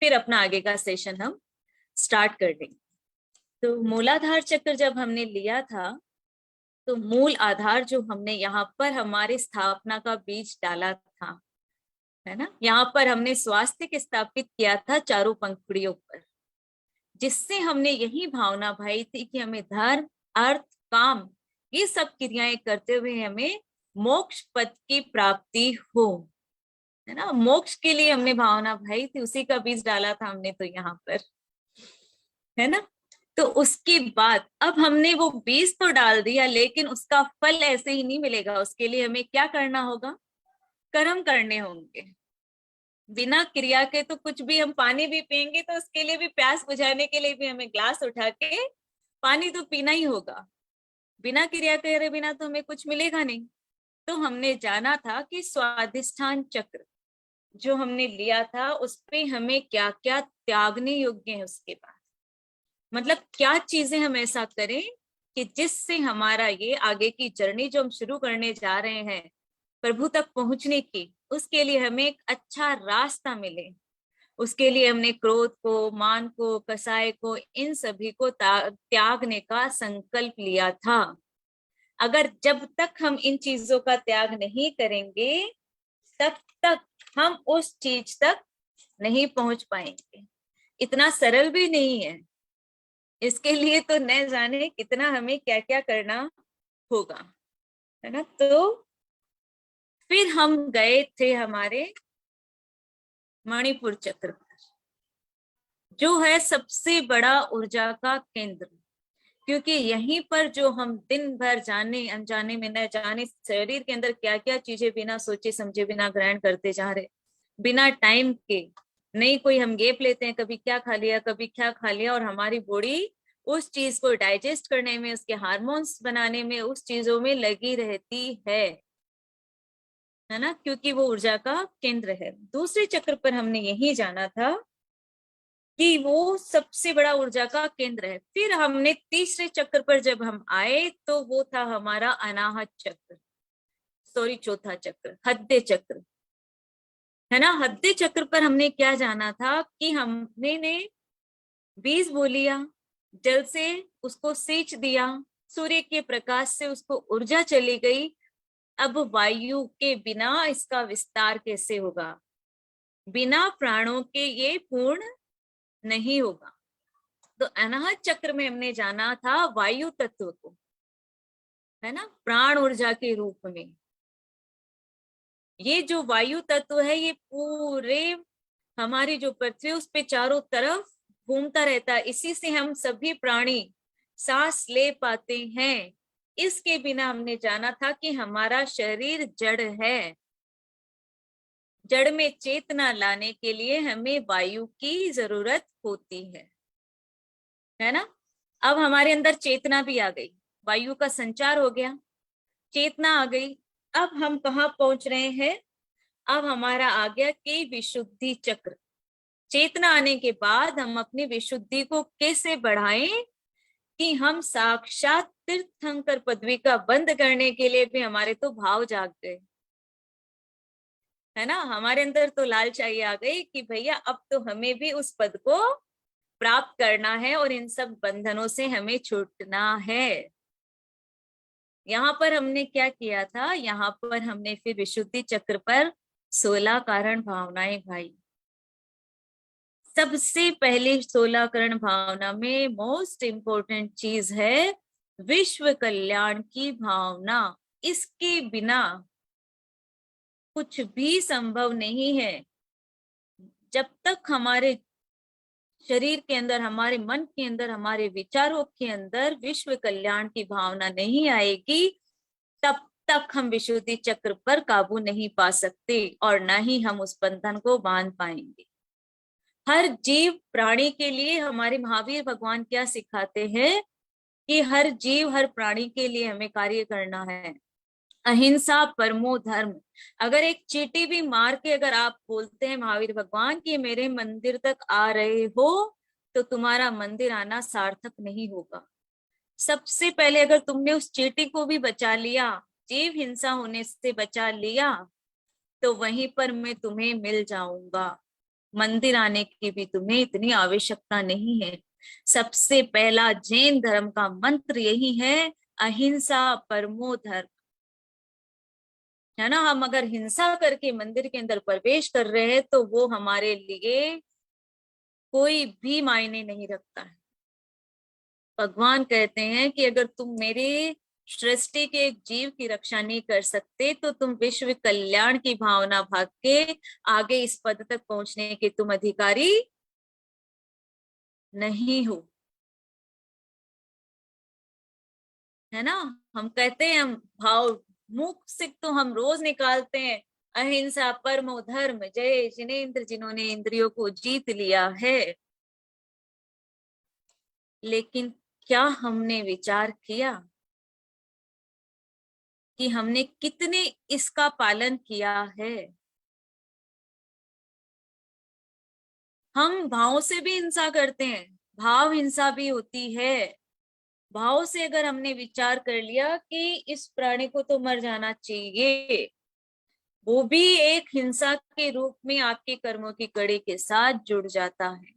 फिर अपना आगे का सेशन हम स्टार्ट कर देंगे। तो मूलाधार चक्र जब हमने लिया था, तो मूल आधार जो हमने यहाँ पर हमारे स्थापना का बीज डाला था, है ना, यहाँ पर हमने स्वास्तिक स्थापित किया था चारों पंखुड़ियों पर, जिससे हमने यही भावना भाई थी कि हमें धर्म, अर्थ, काम, ये सब क्रियाएं करते हुए हमें मोक्ष पद की प्राप्ति हो, है ना। मोक्ष के लिए हमने भावना भाई थी, उसी का बीज डाला था हमने तो यहाँ पर, है ना। तो उसके बाद अब हमने वो बीज तो डाल दिया, लेकिन उसका फल ऐसे ही नहीं मिलेगा। उसके लिए हमें क्या करना होगा? कर्म करने होंगे। बिना क्रिया के तो कुछ भी, हम पानी भी पियेंगे तो उसके लिए भी, प्यास बुझाने के लिए भी हमें ग्लास उठा के पानी तो पीना ही होगा। बिना क्रिया करे बिना तो हमें कुछ मिलेगा नहीं। तो हमने जाना था कि स्वाधिष्ठान चक्र जो हमने लिया था, उस पे हमें क्या क्या त्यागने योग्य है। उसके बाद मतलब क्या चीजें हम ऐसा करें कि जिससे हमारा ये आगे की जर्नी जो हम शुरू करने जा रहे हैं प्रभु तक पहुंचने की, उसके लिए हमें एक अच्छा रास्ता मिले। उसके लिए हमने क्रोध को, मान को, कसाय को, इन सभी को त्यागने का संकल्प लिया था। अगर जब तक हम इन चीजों का त्याग नहीं करेंगे, तब तक हम उस चीज तक नहीं पहुंच पाएंगे। इतना सरल भी नहीं है। इसके लिए तो न जाने कितना हमें क्या क्या करना होगा, है ना। तो फिर हम गए थे हमारे मणिपुर चक्र, जो है सबसे बड़ा ऊर्जा का केंद्र, क्योंकि यहीं पर जो हम दिन भर जाने अनजाने में न जाने शरीर के अंदर क्या क्या चीजें बिना सोचे समझे, बिना ग्रहण करते जा रहे, बिना टाइम के, नहीं कोई हम गैप लेते हैं, कभी क्या खा लिया कभी क्या खा लिया, और हमारी बॉडी उस चीज को डाइजेस्ट करने में, उसके हार्मोन्स बनाने में, उस चीजों में लगी रहती है ना, क्योंकि वो ऊर्जा का केंद्र है। दूसरे चक्र पर हमने यही जाना था कि वो सबसे बड़ा ऊर्जा का केंद्र है। फिर हमने तीसरे चक्र पर जब हम आए, तो वो था हमारा अनाहत चक्र, सॉरी चौथा चक्र, हद्दे चक्र, है ना। हद्दे चक्र पर हमने क्या जाना था कि हमने ने बीज बो लिया, जल से उसको सींच दिया, सूर्य के प्रकाश से उसको ऊर्जा चली गई। अब वायु के बिना इसका विस्तार कैसे होगा? बिना प्राणों के ये पूर्ण नहीं होगा। तो अनाहत चक्र में हमने जाना था वायु तत्व को, है ना, प्राण ऊर्जा के रूप में। ये जो वायु तत्व है, ये पूरे हमारी जो पृथ्वी, उस पे चारों तरफ घूमता रहता है। इसी से हम सभी प्राणी सांस ले पाते हैं। इसके बिना हमने जाना था कि हमारा शरीर जड़ है। जड़ में चेतना लाने के लिए हमें वायु की जरूरत होती है ना। अब हमारे अंदर चेतना भी आ गई, वायु का संचार हो गया, चेतना आ गई। अब हम कहाँ पहुंच रहे हैं? अब हमारा आ गया कि विशुद्धि चक्र। चेतना आने के बाद हम अपनी विशुद्धि को कैसे बढ़ाएं कि हम साक्षात तीर्थंकर पदवी का बंद करने के लिए भी हमारे तो भाव जाग गए, है ना। हमारे अंदर तो लालचाई आ गई कि भैया अब तो हमें भी उस पद को प्राप्त करना है और इन सब बंधनों से हमें छूटना है। यहाँ पर हमने क्या किया था? यहाँ पर हमने फिर विशुद्धि चक्र पर 16 कारण भावनाएं भाई। सबसे पहले 16 करण भावना में मोस्ट इंपोर्टेंट चीज है विश्व कल्याण की भावना। इसके बिना कुछ भी संभव नहीं है। जब तक हमारे शरीर के अंदर, हमारे मन के अंदर, हमारे विचारों के अंदर विश्व कल्याण की भावना नहीं आएगी, तब तक हम विशुद्धि चक्र पर काबू नहीं पा सकते और ना ही हम उस बंधन को बांध पाएंगे। हर जीव प्राणी के लिए हमारे महावीर भगवान क्या सिखाते हैं कि हर जीव, हर प्राणी के लिए हमें कार्य करना है। अहिंसा परमो धर्म। अगर एक चींटी भी मार के अगर आप बोलते हैं महावीर भगवान कि मेरे मंदिर तक आ रहे हो, तो तुम्हारा मंदिर आना सार्थक नहीं होगा। सबसे पहले अगर तुमने उस चींटी को भी बचा लिया, जीव हिंसा होने से बचा लिया, तो वहीं पर मैं तुम्हें मिल जाऊंगा। मंदिर आने की भी तुम्हें इतनी आवश्यकता नहीं है। सबसे पहला जैन धर्म का मंत्र यही है, अहिंसा परमो धर्म। है ना, हम अगर हिंसा करके मंदिर के अंदर प्रवेश कर रहे हैं तो वो हमारे लिए कोई भी मायने नहीं रखता है। भगवान कहते हैं कि अगर तुम मेरे सृष्टि के एक जीव की रक्षा नहीं कर सकते तो तुम विश्व कल्याण की भावना भाग के आगे इस पद तक पहुंचने के तुम अधिकारी नहीं हो। है ना, हम कहते हैं, हम भाव मुख से तो हम रोज निकालते हैं, अहिंसा परमो धर्म, जय जिनेंद्र जिन्होंने इंद्रियों को जीत लिया है। लेकिन क्या हमने विचार किया कि हमने कितने इसका पालन किया है? हम भाव से भी हिंसा करते हैं, भाव हिंसा भी होती है। भाव से अगर हमने विचार कर लिया कि इस प्राणी को तो मर जाना चाहिए, वो भी एक हिंसा के रूप में आपके कर्मों की कड़ी के साथ जुड़ जाता है।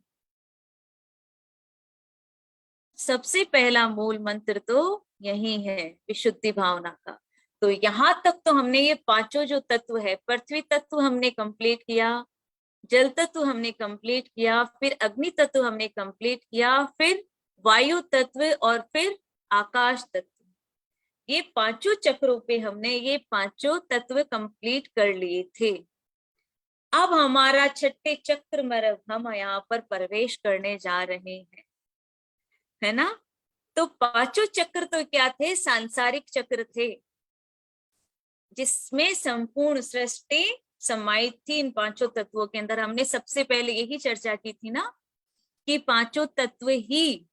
सबसे पहला मूल मंत्र तो यही है, विशुद्धि भावना का। तो यहां तक तो हमने ये पांचों जो तत्व है, पृथ्वी तत्व हमने कंप्लीट किया, जल तत्व हमने कंप्लीट किया, फिर अग्नि तत्व हमने कंप्लीट किया, फिर वायु तत्व और फिर आकाश तत्व। ये पांचों चक्रों पे हमने ये पांचों तत्व कंप्लीट कर लिए थे। अब हमारा छठे चक्र में हम यहाँ पर प्रवेश करने जा रहे हैं। है ना, तो पांचों चक्र तो क्या थे? सांसारिक चक्र थे, जिसमें संपूर्ण सृष्टि समाहित थी इन पांचों तत्वों के अंदर। हमने सबसे पहले यही चर्चा की थी ना कि पांचों तत्व ही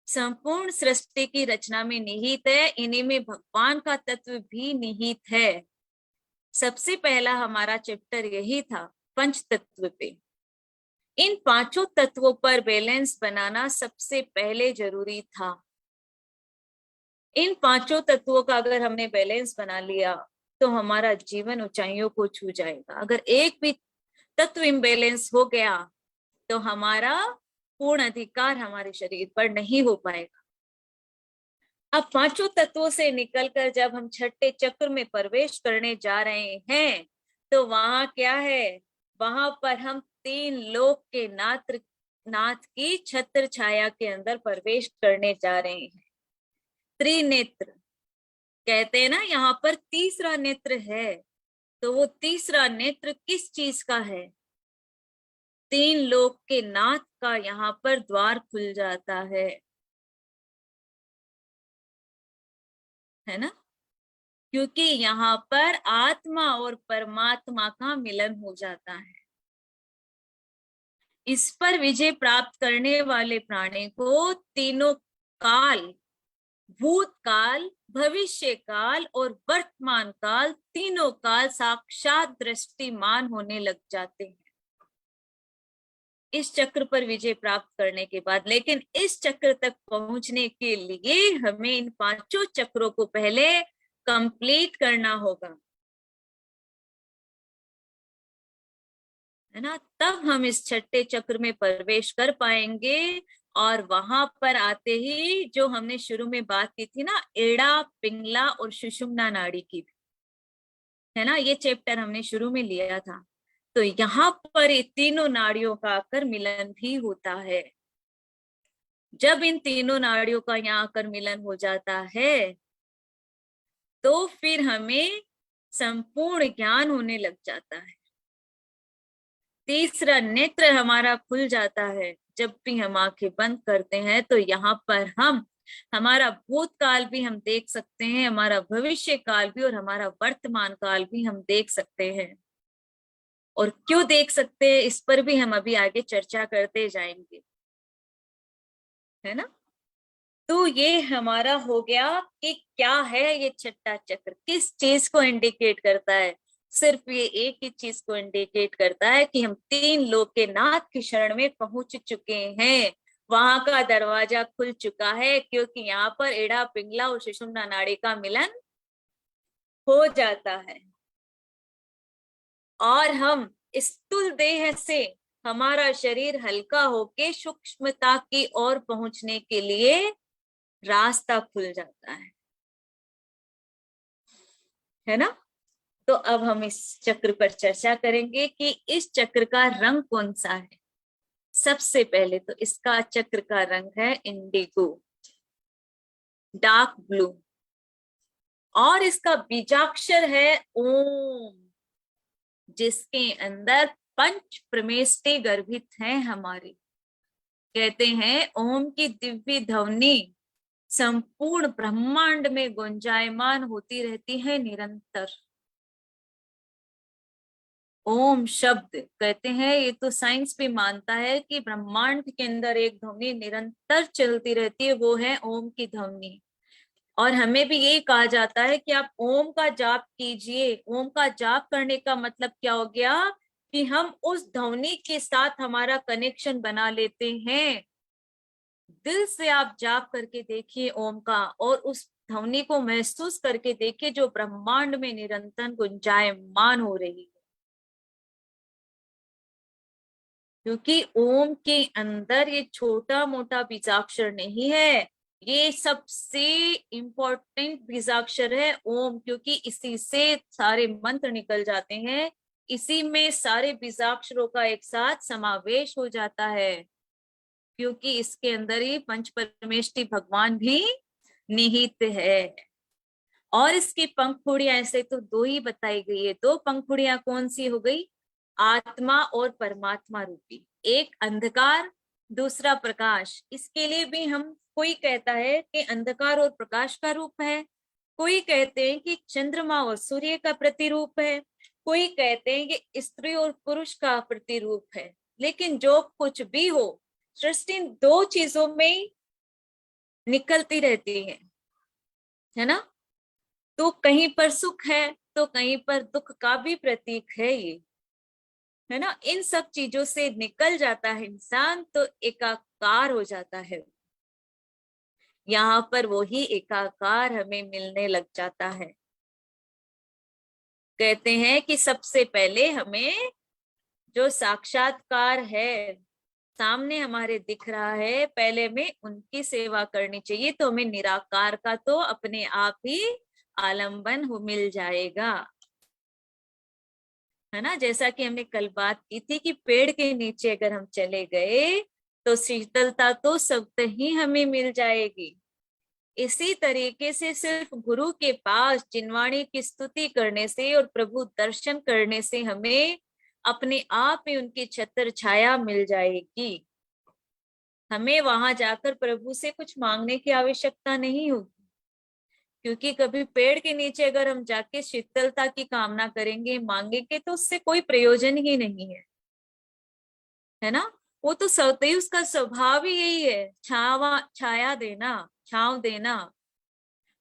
संपूर्ण सृष्टि की रचना में निहित है, इन्हीं में भगवान का तत्व भी निहित है। सबसे पहला हमारा चैप्टर यही था, पंच तत्व पे। इन पांचों तत्वों पर बैलेंस बनाना सबसे पहले जरूरी था। इन पांचों तत्वों का अगर हमने बैलेंस बना लिया तो हमारा जीवन ऊंचाइयों को छू जाएगा। अगर एक भी तत्व इम्बैलेंस हो गया तो हमारा पूर्ण अधिकार हमारे शरीर पर नहीं हो पाएगा। अब पांचों तत्वों से निकलकर जब हम छठे चक्र में प्रवेश करने जा रहे हैं तो वहां क्या है? वहां पर हम तीन लोक के नाथ की छत्र छाया के अंदर प्रवेश करने जा रहे हैं। त्रिनेत्र कहते हैं ना, यहाँ पर तीसरा नेत्र है। तो वो तीसरा नेत्र किस चीज का है? तीन लोक के नाथ का यहाँ पर द्वार खुल जाता है ना, क्योंकि यहाँ पर आत्मा और परमात्मा का मिलन हो जाता है। इस पर विजय प्राप्त करने वाले प्राणी को तीनों काल, भूतकाल, भविष्य काल और वर्तमान काल, तीनों काल साक्षात दृष्टिमान होने लग जाते हैं इस चक्र पर विजय प्राप्त करने के बाद। लेकिन इस चक्र तक पहुंचने के लिए हमें इन पांचों चक्रों को पहले कंप्लीट करना होगा। है ना, तब हम इस छठे चक्र में प्रवेश कर पाएंगे। और वहां पर आते ही जो हमने शुरू में बात की थी ना, एड़ा, पिंगला और सुषुम्ना नाड़ी की भी, है ना, ये चैप्टर हमने शुरू में लिया था। तो यहाँ पर ये तीनों नाड़ियों का आकर मिलन भी होता है। जब इन तीनों नाड़ियों का यहाँ आकर मिलन हो जाता है तो फिर हमें संपूर्ण ज्ञान होने लग जाता है। तीसरा नेत्र हमारा खुल जाता है। जब भी हम आंखें बंद करते हैं तो यहाँ पर हम हमारा भूतकाल भी हम देख सकते हैं, हमारा भविष्य काल भी और हमारा वर्तमान काल भी हम देख सकते हैं। और क्यों देख सकते हैं इस पर भी हम अभी आगे चर्चा करते जाएंगे। है ना, तो ये हमारा हो गया कि क्या है ये छठा चक्र, किस चीज को इंडिकेट करता है? सिर्फ ये एक ही चीज को इंडिकेट करता है कि हम तीन लोक के नाथ की शरण में पहुंच चुके हैं। वहां का दरवाजा खुल चुका है, क्योंकि यहाँ पर एड़ा, पिंगला और सुषुम्ना नाड़ी का मिलन हो जाता है और हम स्थूल देह से हमारा शरीर हल्का होके सूक्ष्मता की ओर पहुंचने के लिए रास्ता खुल जाता है ना। तो अब हम इस चक्र पर चर्चा करेंगे कि इस चक्र का रंग कौन सा है। सबसे पहले तो इसका चक्र का रंग है इंडिगो, डार्क ब्लू, और इसका बीजाक्षर है ओम, जिसके अंदर पंच प्रमेष्टि गर्भित हैं हमारी। कहते हैं ओम की दिव्य ध्वनि संपूर्ण ब्रह्मांड में गुंजायमान होती रहती है निरंतर। ओम शब्द कहते हैं, ये तो साइंस भी मानता है कि ब्रह्मांड के अंदर एक ध्वनि निरंतर चलती रहती है, वो है ओम की ध्वनि। और हमें भी यही कहा जाता है कि आप ओम का जाप कीजिए। ओम का जाप करने का मतलब क्या हो गया कि हम उस ध्वनि के साथ हमारा कनेक्शन बना लेते हैं। दिल से आप जाप करके देखिए ओम का, और उस ध्वनि को महसूस करके देखिए जो ब्रह्मांड में निरंतर गुंजायमान हो रही है। क्योंकि ओम के अंदर ये छोटा मोटा बीजाक्षर नहीं है, ये सबसे इंपॉर्टेंट बीजाक्षर है ओम, क्योंकि इसी से सारे मंत्र निकल जाते हैं, इसी में सारे बीजाक्षरों का एक साथ समावेश हो जाता है। क्योंकि इसके अंदर ही पंच परमेष्टि भगवान भी निहित है। और इसकी पंखुड़ियां ऐसे तो दो ही बताई गई है। दो पंखुड़ियां कौन सी हो गई? आत्मा और परमात्मा रूपी, एक अंधकार दूसरा प्रकाश। इसके लिए भी हम, कोई कहता है कि अंधकार और प्रकाश का रूप है, कोई कहते हैं कि चंद्रमा और सूर्य का प्रतिरूप है, कोई कहते हैं कि स्त्री और पुरुष का प्रतिरूप है। लेकिन जो कुछ भी हो, सृष्टि दो चीजों में निकलती रहती है ना। तो कहीं पर सुख है तो कहीं पर दुख का भी प्रतीक है ये, है ना। इन सब चीजों से निकल जाता है इंसान तो एकाकार हो जाता है। यहाँ पर वही एकाकार हमें मिलने लग जाता है। कहते हैं कि सबसे पहले हमें जो साक्षात्कार है, सामने हमारे दिख रहा है, पहले में उनकी सेवा करनी चाहिए, तो हमें निराकार का तो अपने आप ही आलंबन हो मिल जाएगा, है ना। जैसा कि हमने कल बात की थी कि पेड़ के नीचे अगर हम चले गए तो शीतलता तो स्वतः ही हमें मिल जाएगी। इसी तरीके से सिर्फ गुरु के पास जिनवाणी की स्तुति करने से और प्रभु दर्शन करने से हमें अपने आप में उनकी छत्र छाया मिल जाएगी। हमें वहां जाकर प्रभु से कुछ मांगने की आवश्यकता नहीं होगी, क्योंकि कभी पेड़ के नीचे अगर हम जाके शीतलता की कामना करेंगे, मांगेंगे, तो उससे कोई प्रयोजन ही नहीं है ना। वो तो सतही उसका स्वभाव ही यही है, छावा छाया देना, छांव देना।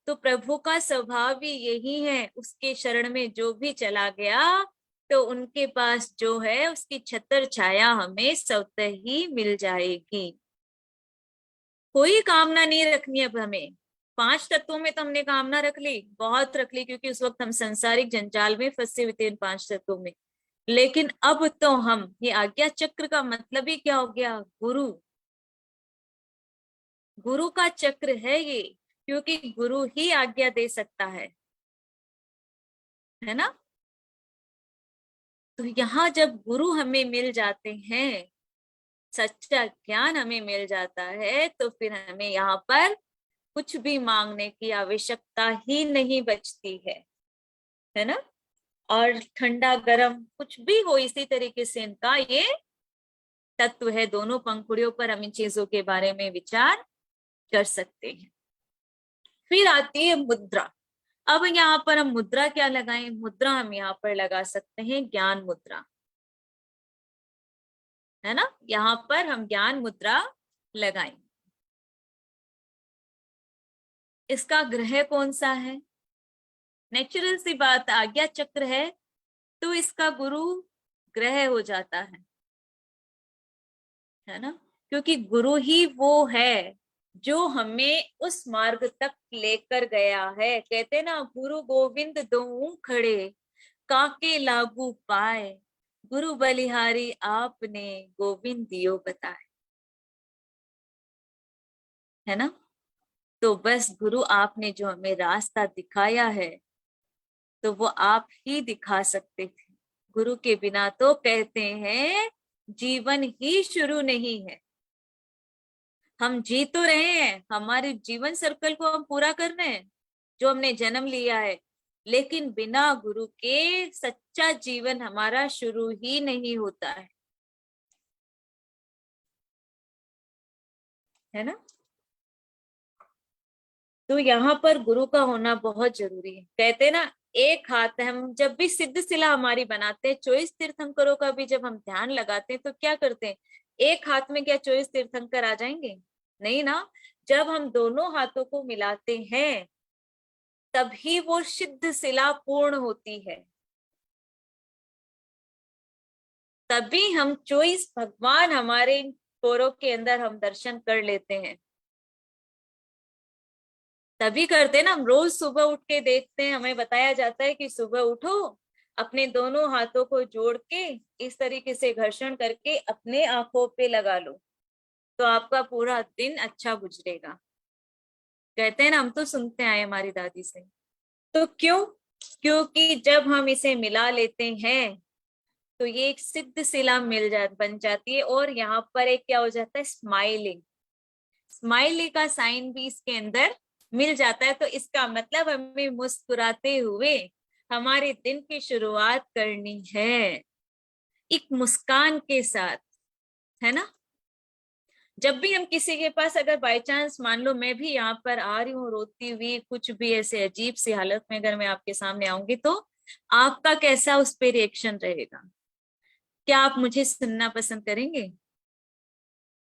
तो प्रभु का स्वभाव भी यही है, उसके शरण में जो भी चला गया तो उनके पास जो है उसकी छत्र छाया हमें स्वतः ही मिल जाएगी। कोई कामना नहीं रखनी अब हमें। पांच तत्वों में तो हमने कामना रख ली, बहुत रख ली, क्योंकि उस वक्त हम संसारिक जंजाल में फंसे हुए थे इन पांच तत्वों में। लेकिन अब तो हम, ये आज्ञा चक्र का मतलब ही क्या हो गया? गुरु, गुरु का चक्र है ये, क्योंकि गुरु ही आज्ञा दे सकता है ना। तो यहाँ जब गुरु हमें मिल जाते हैं, सच्चा ज्ञान हमें मिल जाता है, तो फिर हमें यहाँ पर कुछ भी मांगने की आवश्यकता ही नहीं बचती है ना। और ठंडा गर्म कुछ भी हो, इसी तरीके से इनका ये तत्व है। दोनों पंखुड़ियों पर हम इन चीजों के बारे में विचार कर सकते हैं। फिर आती है मुद्रा। अब यहाँ पर हम मुद्रा क्या लगाएं? मुद्रा हम यहाँ पर लगा सकते हैं ज्ञान मुद्रा, है ना। यहाँ पर हम ज्ञान मुद्रा लगाएं। इसका ग्रह कौन सा है? नेचुरल सी बात, आज्ञा चक्र है तो इसका गुरु ग्रह हो जाता है ना। क्योंकि गुरु ही वो है जो हमें उस मार्ग तक लेकर गया है। कहते ना, गुरु गोविंद दोऊ खड़े काके लागू पाए, गुरु बलिहारी आपने गोविंद दियो बताए, है ना। तो बस गुरु आपने जो हमें रास्ता दिखाया है, तो वो आप ही दिखा सकते थे। गुरु के बिना तो कहते हैं जीवन ही शुरू नहीं है। हम जी तो रहे हैं, हमारे जीवन सर्कल को हम पूरा कर रहे हैं जो हमने जन्म लिया है, लेकिन बिना गुरु के सच्चा जीवन हमारा शुरू ही नहीं होता है ना। तो यहाँ पर गुरु का होना बहुत जरूरी है। कहते हैं ना, एक हाथ है, हम जब भी सिद्ध शिला हमारी बनाते हैं, 24 तीर्थंकरों का भी जब हम ध्यान लगाते हैं तो क्या करते हैं, एक हाथ में क्या 24 तीर्थंकर आ जाएंगे? नहीं ना। जब हम दोनों हाथों को मिलाते हैं तभी वो सिद्ध शिला पूर्ण होती है, तभी हम 24 भगवान हमारे इन कोरों के अंदर हम दर्शन कर लेते हैं। तभी करते हैं ना, हम रोज सुबह उठ के देखते हैं, हमें बताया जाता है कि सुबह उठो, अपने दोनों हाथों को जोड़ के इस तरीके से घर्षण करके अपने आंखों पे लगा लो, तो आपका पूरा दिन अच्छा गुजरेगा। कहते हैं ना, हम तो सुनते आए हमारी दादी से। तो क्यों? क्योंकि जब हम इसे मिला लेते हैं तो ये एक सिद्ध शिला बन जाती है, और यहाँ पर एक क्या हो जाता है, स्माइलिंग, स्माइली का साइन भी इसके अंदर मिल जाता है। तो इसका मतलब हमें मुस्कुराते हुए हमारे दिन की शुरुआत करनी है, एक मुस्कान के साथ, है ना। जब भी हम किसी के पास, अगर बाय चांस मान लो मैं भी यहाँ पर आ रही हूँ रोती हुई, कुछ भी ऐसे अजीब सी हालत में अगर मैं आपके सामने आऊंगी, तो आपका कैसा उस पे रिएक्शन रहेगा? क्या आप मुझे सुनना पसंद करेंगे?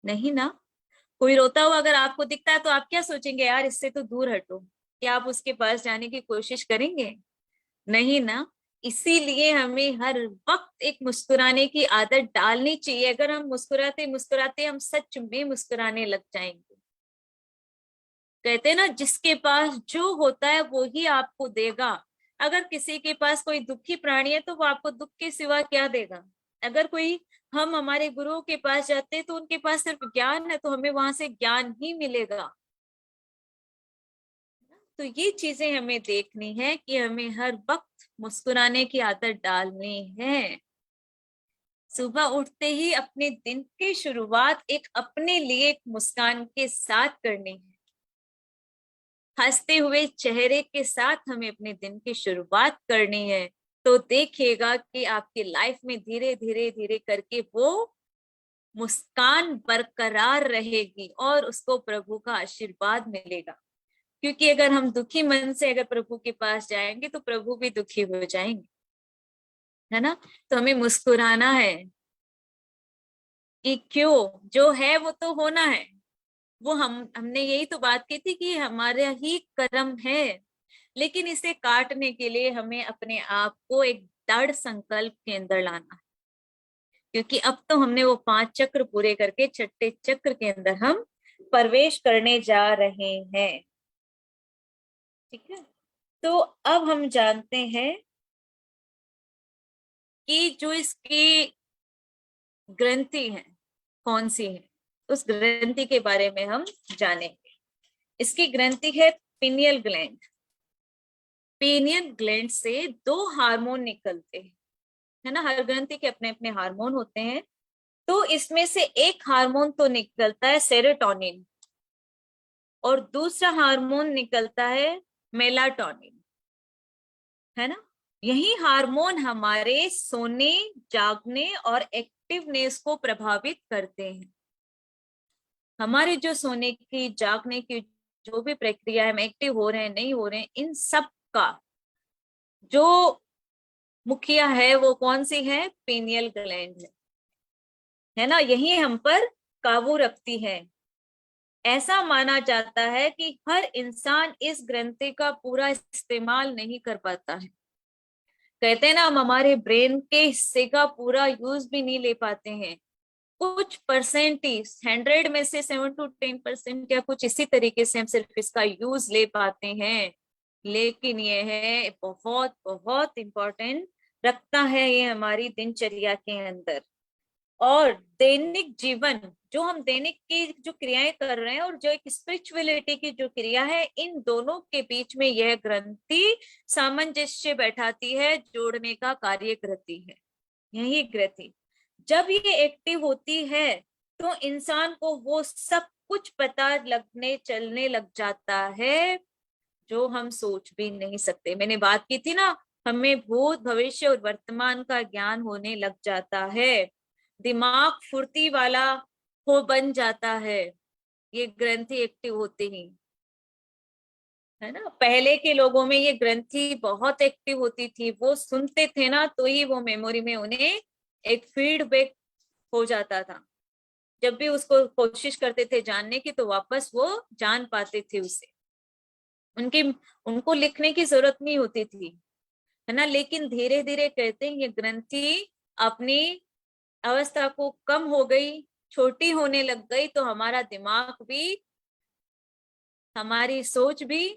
नहीं ना। कोई रोता हुआ अगर आपको दिखता है तो आप क्या सोचेंगे, यार इससे तो दूर हटो। क्या आप उसके पास जाने की कोशिश करेंगे? नहीं ना। इसीलिए हमें हर वक्त एक मुस्कुराने की आदत डालनी चाहिए। अगर हम मुस्कुराते मुस्कुराते हम सच में मुस्कुराने लग जाएंगे। कहते हैं ना, जिसके पास जो होता है वो ही आपको देगा। अगर किसी के पास कोई दुखी प्राणी है तो वो आपको दुख के सिवा क्या देगा? अगर कोई, हम हमारे गुरुओं के पास जाते हैं तो उनके पास सिर्फ ज्ञान है, तो हमें वहां से ज्ञान ही मिलेगा। तो ये चीजें हमें देखनी है कि हमें हर वक्त मुस्कुराने की आदत डालनी है। सुबह उठते ही अपने दिन की शुरुआत एक अपने लिए एक मुस्कान के साथ करनी है। हंसते हुए चेहरे के साथ हमें अपने दिन की शुरुआत करनी है। तो देखिएगा कि आपकी लाइफ में धीरे धीरे धीरे करके वो मुस्कान बरकरार रहेगी और उसको प्रभु का आशीर्वाद मिलेगा। क्योंकि अगर हम दुखी मन से अगर प्रभु के पास जाएंगे तो प्रभु भी दुखी हो जाएंगे, है ना। तो हमें मुस्कुराना है कि क्यों, जो है वो तो होना है। वो हमने यही तो बात की थी कि हमारा ही कर्म है, लेकिन इसे काटने के लिए हमें अपने आप को एक दृढ़ संकल्प के अंदर लाना है। क्योंकि अब तो हमने वो 5 चक्र पूरे करके छठे चक्र के अंदर हम प्रवेश करने जा रहे हैं। ठीक है। तो अब हम जानते हैं कि जो इसकी ग्रंथि है कौन सी है, उस ग्रंथि के बारे में हम जानेंगे। इसकी ग्रंथि है पीनियल ग्लैंड। पीनियल ग्लैंड से 2 हार्मोन निकलते हैं, है ना। हर ग्रंथि के अपने अपने हार्मोन होते हैं। तो इसमें से एक हार्मोन तो निकलता है सेरोटोनिन, और दूसरा हार्मोन निकलता है मेलाटोनिन, है ना। यही हार्मोन हमारे सोने, जागने और एक्टिवनेस को प्रभावित करते हैं। हमारे जो सोने की, जागने की जो भी प्रक्रिया है, हम एक्टिव हो रहे हैं नहीं हो रहे हैं, इन सब का जो मुखिया है वो कौन सी है? पीनियल ग्लैंड है ना। यही हम पर काबू रखती है। ऐसा माना जाता है कि हर इंसान इस ग्रंथि का पूरा इस्तेमाल नहीं कर पाता है। कहते हैं ना, हम हमारे ब्रेन के हिस्से का पूरा यूज भी नहीं ले पाते हैं। कुछ परसेंट ही, 100 में से 7 to 10% या कुछ इसी तरीके से हम सिर्फ इसका यूज ले पाते हैं। लेकिन ये है बहुत बहुत इंपॉर्टेंट, रखता है ये हमारी दिनचर्या के अंदर। और दैनिक जीवन, जो हम दैनिक की जो क्रियाएं कर रहे हैं और जो एक स्पिरिचुअलिटी की जो क्रिया है, इन दोनों के बीच में यह ग्रंथि सामंजस्य बैठाती है, जोड़ने का कार्य करती है। यही ग्रंथि जब ये एक्टिव होती है तो इंसान को वो सब कुछ पता लगने चलने लग जाता है जो हम सोच भी नहीं सकते। मैंने बात की थी ना, हमें भूत भविष्य और वर्तमान का ज्ञान होने लग जाता है, दिमाग फुर्ती वाला हो बन जाता है, ये ग्रंथि एक्टिव होते ही। है ना, पहले के लोगों में ये ग्रंथि बहुत एक्टिव होती थी, वो सुनते थे ना तो ही वो मेमोरी में उन्हें एक फीडबैक हो जाता था। जब भी उसको कोशिश करते थे जानने की तो वापस वो जान पाते थे उसे, उनकी उनको लिखने की जरूरत नहीं होती थी। है ना, लेकिन धीरे धीरे कहते हैं ये ग्रंथि अपनी अवस्था को कम हो गई, छोटी होने लग गई, तो हमारा दिमाग भी, हमारी सोच भी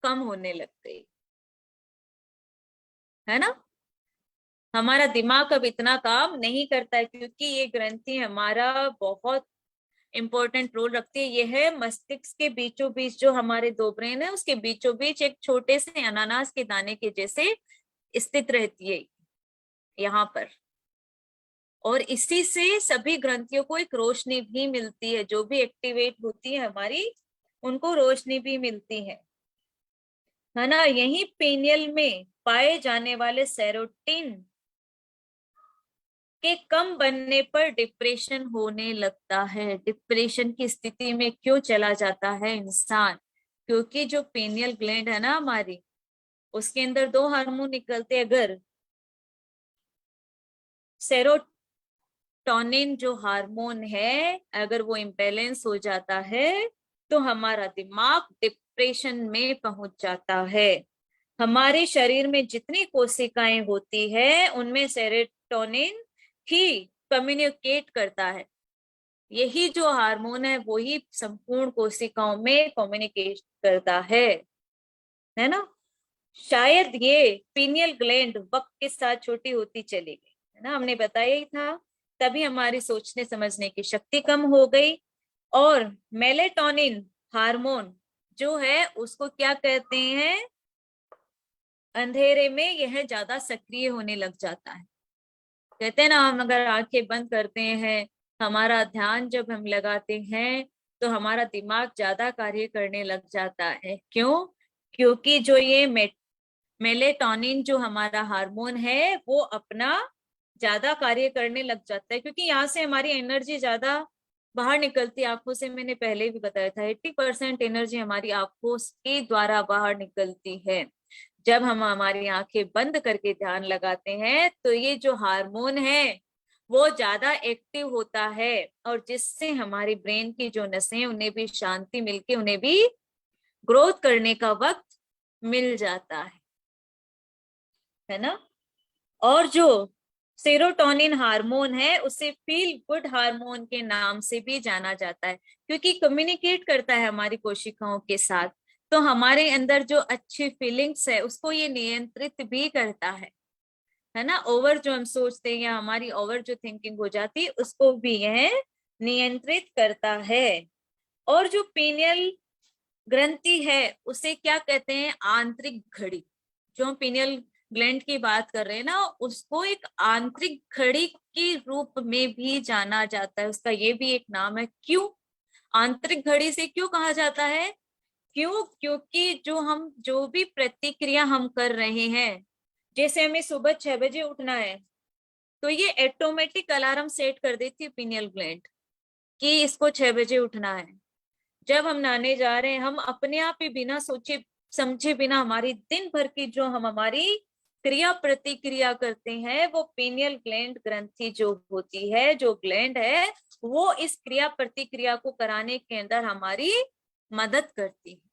कम होने लग गई। है ना, हमारा दिमाग अब इतना काम नहीं करता है, क्योंकि ये ग्रंथि हमारा बहुत इंपॉर्टेंट रोल रखती है। यह है मस्तिष्क के बीचों बीच, जो हमारे दो ब्रेन है उसके बीचों बीच एक छोटे से अनानास के दाने के जैसे स्थित रहती है यहाँ पर। और इसी से सभी ग्रंथियों को एक रोशनी भी मिलती है, जो भी एक्टिवेट होती है हमारी, उनको रोशनी भी मिलती है ना। यही पीनियल में पाए जाने वाले सेरोटिन के कम बनने पर डिप्रेशन होने लगता है। डिप्रेशन की स्थिति में क्यों चला जाता है इंसान? क्योंकि जो पीनियल ग्लैंड है ना हमारी, उसके अंदर दो हार्मोन निकलते हैं। अगर सेरोटोनिन जो हार्मोन है, अगर वो इम्बैलेंस हो जाता है तो हमारा दिमाग डिप्रेशन में पहुंच जाता है। हमारे शरीर में जितनी कोशिकाएं होती है उनमें सेरोटोनिन ही कम्युनिकेट करता है। यही जो हार्मोन है वो ही संपूर्ण कोशिकाओं में कम्युनिकेट करता है ना। शायद ये पीनियल ग्लैंड वक्त के साथ छोटी होती चली गई, है ना, हमने बताया ही था। तभी हमारी सोचने समझने की शक्ति कम हो गई। और मेलेटोनिन हार्मोन जो है उसको क्या कहते हैं, अंधेरे में यह ज्यादा सक्रिय होने लग जाता है। कहते हैं ना, हम अगर आंखें बंद करते हैं, हमारा ध्यान जब हम लगाते हैं तो हमारा दिमाग ज्यादा कार्य करने लग जाता है। क्यों? क्योंकि जो ये मेलेटोनिन जो हमारा हार्मोन है वो अपना ज्यादा कार्य करने लग जाता है, क्योंकि यहाँ से हमारी एनर्जी ज्यादा बाहर निकलती है। आंखों से मैंने पहले भी बताया था, 80% एनर्जी हमारी आंखों के द्वारा बाहर निकलती है। जब हम हमारी आंखें बंद करके ध्यान लगाते हैं तो ये जो हार्मोन है वो ज्यादा एक्टिव होता है, और जिससे हमारी ब्रेन की जो नसें हैं उन्हें भी शांति मिलके उन्हें भी ग्रोथ करने का वक्त मिल जाता है ना। और जो सेरोटोनिन हार्मोन है उसे फील गुड हार्मोन के नाम से भी जाना जाता है, क्योंकि कम्युनिकेट करता है हमारी कोशिकाओं के साथ। तो हमारे अंदर जो अच्छी फीलिंग्स है उसको ये नियंत्रित भी करता है ना। ओवर जो हम सोचते हैं या हमारी ओवर जो थिंकिंग हो जाती है उसको भी यह नियंत्रित करता है। और जो पीनियल ग्रंथि है उसे क्या कहते हैं, आंतरिक घड़ी। जो हम पीनियल ग्लैंड की बात कर रहे हैं ना, उसको एक आंतरिक घड़ी के रूप में भी जाना जाता है। उसका ये भी एक नाम है। क्यों आंतरिक घड़ी से क्यों कहा जाता है? क्यों? क्योंकि जो भी प्रतिक्रिया हम कर रहे हैं, जैसे हमें सुबह 6 बजे उठना है तो ये ऑटोमेटिक अलार्म सेट कर देती है पीनियल ग्लैंड कि इसको 6 बजे उठना है। जब हम नहाने जा रहे हैं, हम अपने आप ही बिना सोचे समझे बिना हमारी दिन भर की जो हम हमारी क्रिया प्रतिक्रिया करते हैं, वो पीनियल ग्लैंड ग्रंथि जो होती है, जो ग्लैंड है, वो इस क्रिया प्रतिक्रिया को कराने के अंदर हमारी मदद करती है।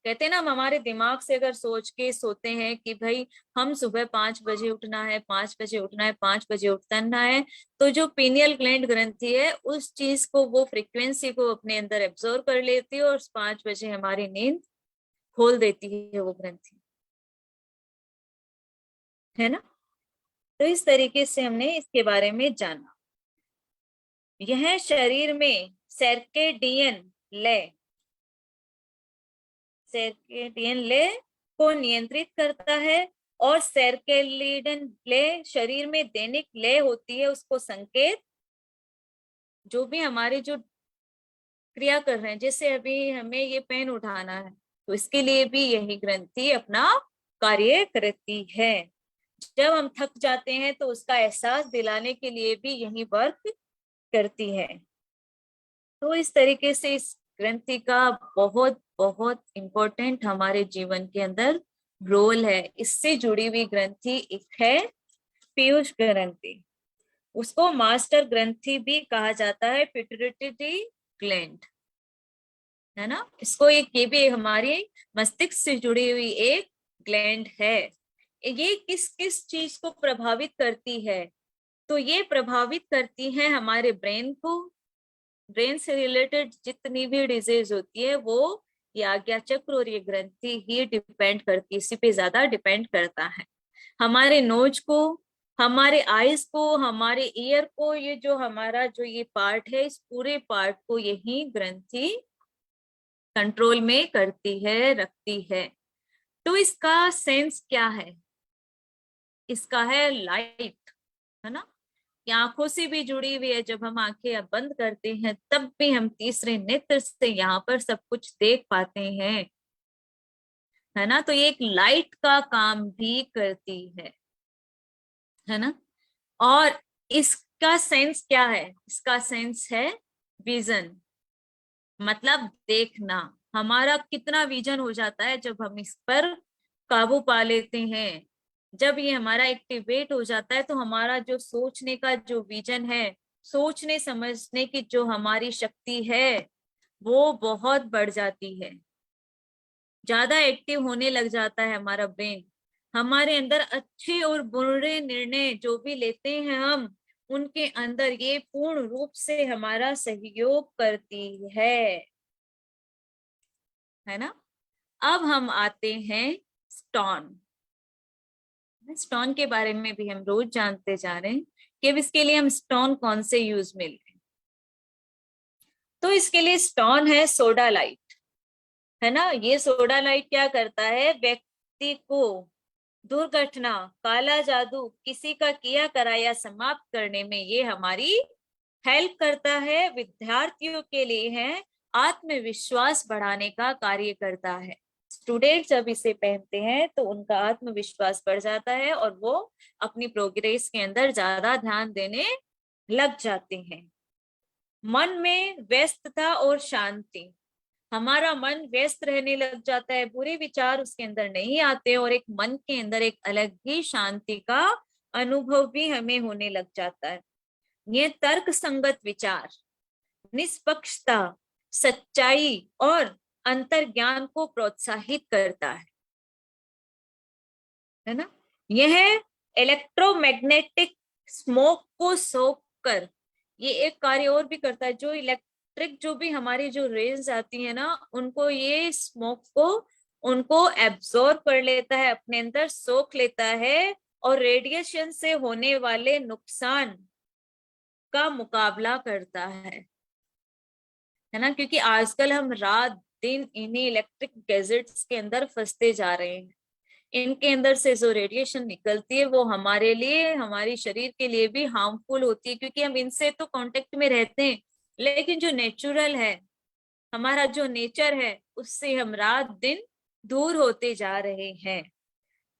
कहते हैं ना, हम हमारे दिमाग से अगर सोच के सोते हैं कि भाई हम सुबह 5 बजे उठना है, 5 बजे उठना है, 5 बजे उठना है, तो जो पीनियल ग्लैंड ग्रंथि है उस चीज को, वो फ्रीक्वेंसी को अपने अंदर एब्जॉर्व कर लेती है और 5 बजे हमारी नींद खोल देती है वो ग्रंथि। है ना। तो इस तरीके से हमने इसके बारे में जाना। यह शरीर में सर्केडियन ले को नियंत्रित करता है, और सर्केडियन ले शरीर में दैनिक लय होती है, उसको संकेत, जो भी हमारे जो क्रिया कर रहे हैं, जैसे अभी हमें ये पेन उठाना है, तो इसके लिए भी यही ग्रंथि अपना कार्य करती है। जब हम थक जाते हैं तो उसका एहसास दिलाने के लिए भी यही वर्क करती है। तो इस तरीके से इस ग्रंथि का बहुत बहुत इम्पोर्टेंट हमारे जीवन के अंदर रोल है। इससे जुड़ी हुई ग्रंथि एक है पीयूष ग्रंथि, उसको मास्टर ग्रंथि भी कहा जाता है, पिट्यूटरी ग्लैंड, है ना। इसको एक ये भी हमारी मस्तिष्क से जुड़ी हुई एक ग्लैंड है। ये किस किस चीज को प्रभावित करती है, तो ये प्रभावित करती है हमारे ब्रेन को। ब्रेन से रिलेटेड जितनी भी डिजीज होती है वो ये आज्ञा चक्र और ये ग्रंथि ही डिपेंड करती है, इसी पे ज्यादा डिपेंड करता है। हमारे नोज को, हमारे आईज को, हमारे ईयर को, ये जो हमारा जो ये पार्ट है, इस पूरे पार्ट को यही ग्रंथि कंट्रोल में करती है, रखती है। तो इसका सेंस क्या है, इसका है लाइट, है ना। ये आंखों से भी जुड़ी हुई है, जब हम आंखें अब बंद करते हैं तब भी हम तीसरे नेत्र से यहाँ पर सब कुछ देख पाते हैं, है ना। तो ये एक लाइट का काम भी करती है ना। और इसका सेंस क्या है, इसका सेंस है विजन, मतलब देखना। हमारा कितना विजन हो जाता है जब हम इस पर काबू पा लेते हैं। जब ये हमारा एक्टिवेट हो जाता है तो हमारा जो सोचने का जो विजन है, सोचने समझने की जो हमारी शक्ति है, वो बहुत बढ़ जाती है, ज्यादा एक्टिव होने लग जाता है हमारा ब्रेन। हमारे अंदर अच्छे और बुरे निर्णय जो भी लेते हैं हम, उनके अंदर ये पूर्ण रूप से हमारा सहयोग करती है ना। अब हम आते हैं स्टोन। स्टोन के बारे में भी हम रोज जानते जा रहे हैं कि अब इसके लिए हम स्टोन कौन से यूज में लें। तो इसके लिए स्टोन है सोडा लाइट, है ना। ये सोडा लाइट क्या करता है, व्यक्ति को दुर्घटना, काला जादू, किसी का किया कराया समाप्त करने में ये हमारी हेल्प करता है। विद्यार्थियों के लिए है आत्मविश्वास बढ़ाने का कार्य करता है। स्टूडेंट जब इसे पहनते हैं तो उनका आत्मविश्वास बढ़ जाता है और वो अपनी प्रोग्रेस के अंदर ज्यादा ध्यान देने लग जाते हैं। मन में व्यस्तता और शांति, हमारा मन व्यस्त रहने लग जाता है, बुरे विचार उसके अंदर नहीं आते, और एक मन के अंदर एक अलग ही शांति का अनुभव भी हमें होने लग जाता है। ये तर्क संगत विचार, निष्पक्षता, सच्चाई और अंतर्ज्ञान को प्रोत्साहित करता है ना। यह इलेक्ट्रोमैग्नेटिक स्मोक को सोख कर ये एक कार्य और भी करता है, जो इलेक्ट्रिक जो भी हमारी जो रेज आती है ना, उनको ये स्मोक को उनको एब्जॉर्ब कर लेता है, अपने अंदर सोख लेता है, और रेडिएशन से होने वाले नुकसान का मुकाबला करता है ना। क्योंकि आजकल हम रात दिन इन्हीं इलेक्ट्रिक गैजेट्स के अंदर फंसते जा रहे हैं। इनके अंदर से जो रेडिएशन निकलती है वो हमारे लिए, हमारी शरीर के लिए भी हार्मफुल होती है, क्योंकि हम इनसे तो कांटेक्ट में रहते हैं, लेकिन जो नेचुरल है, हमारा जो नेचर है, उससे हम रात दिन दूर होते जा रहे हैं।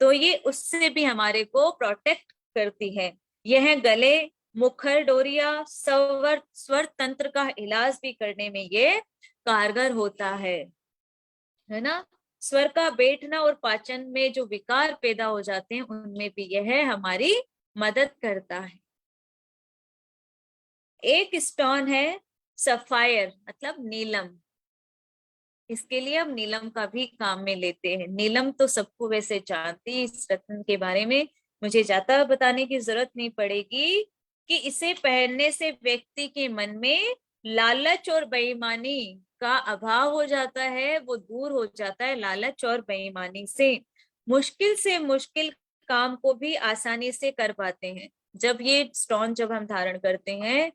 तो ये उससे भी हमारे को प्रोटेक्ट करती है। यह गले, मुखर डोरिया, स्वर तंत्र का इलाज भी करने में ये कारगर होता है ना। स्वर का बैठना और पाचन में जो विकार पैदा हो जाते हैं उनमें भी यह हमारी मदद करता है। एक स्टोन है सफायर, मतलब नीलम। इसके लिए हम नीलम का भी काम में लेते हैं। नीलम तो सबको वैसे जानती है, इस रत्न के बारे में मुझे ज्यादा बताने की जरूरत नहीं पड़ेगी कि इसे पहनने से व्यक्ति के मन में लालच और बेईमानी का अभाव हो जाता है, वो दूर हो जाता है लालच और बेईमानी से मुश्किल काम को भी आसानी से कर पाते हैं। जब ये स्टोन जब हम धारण करते हैं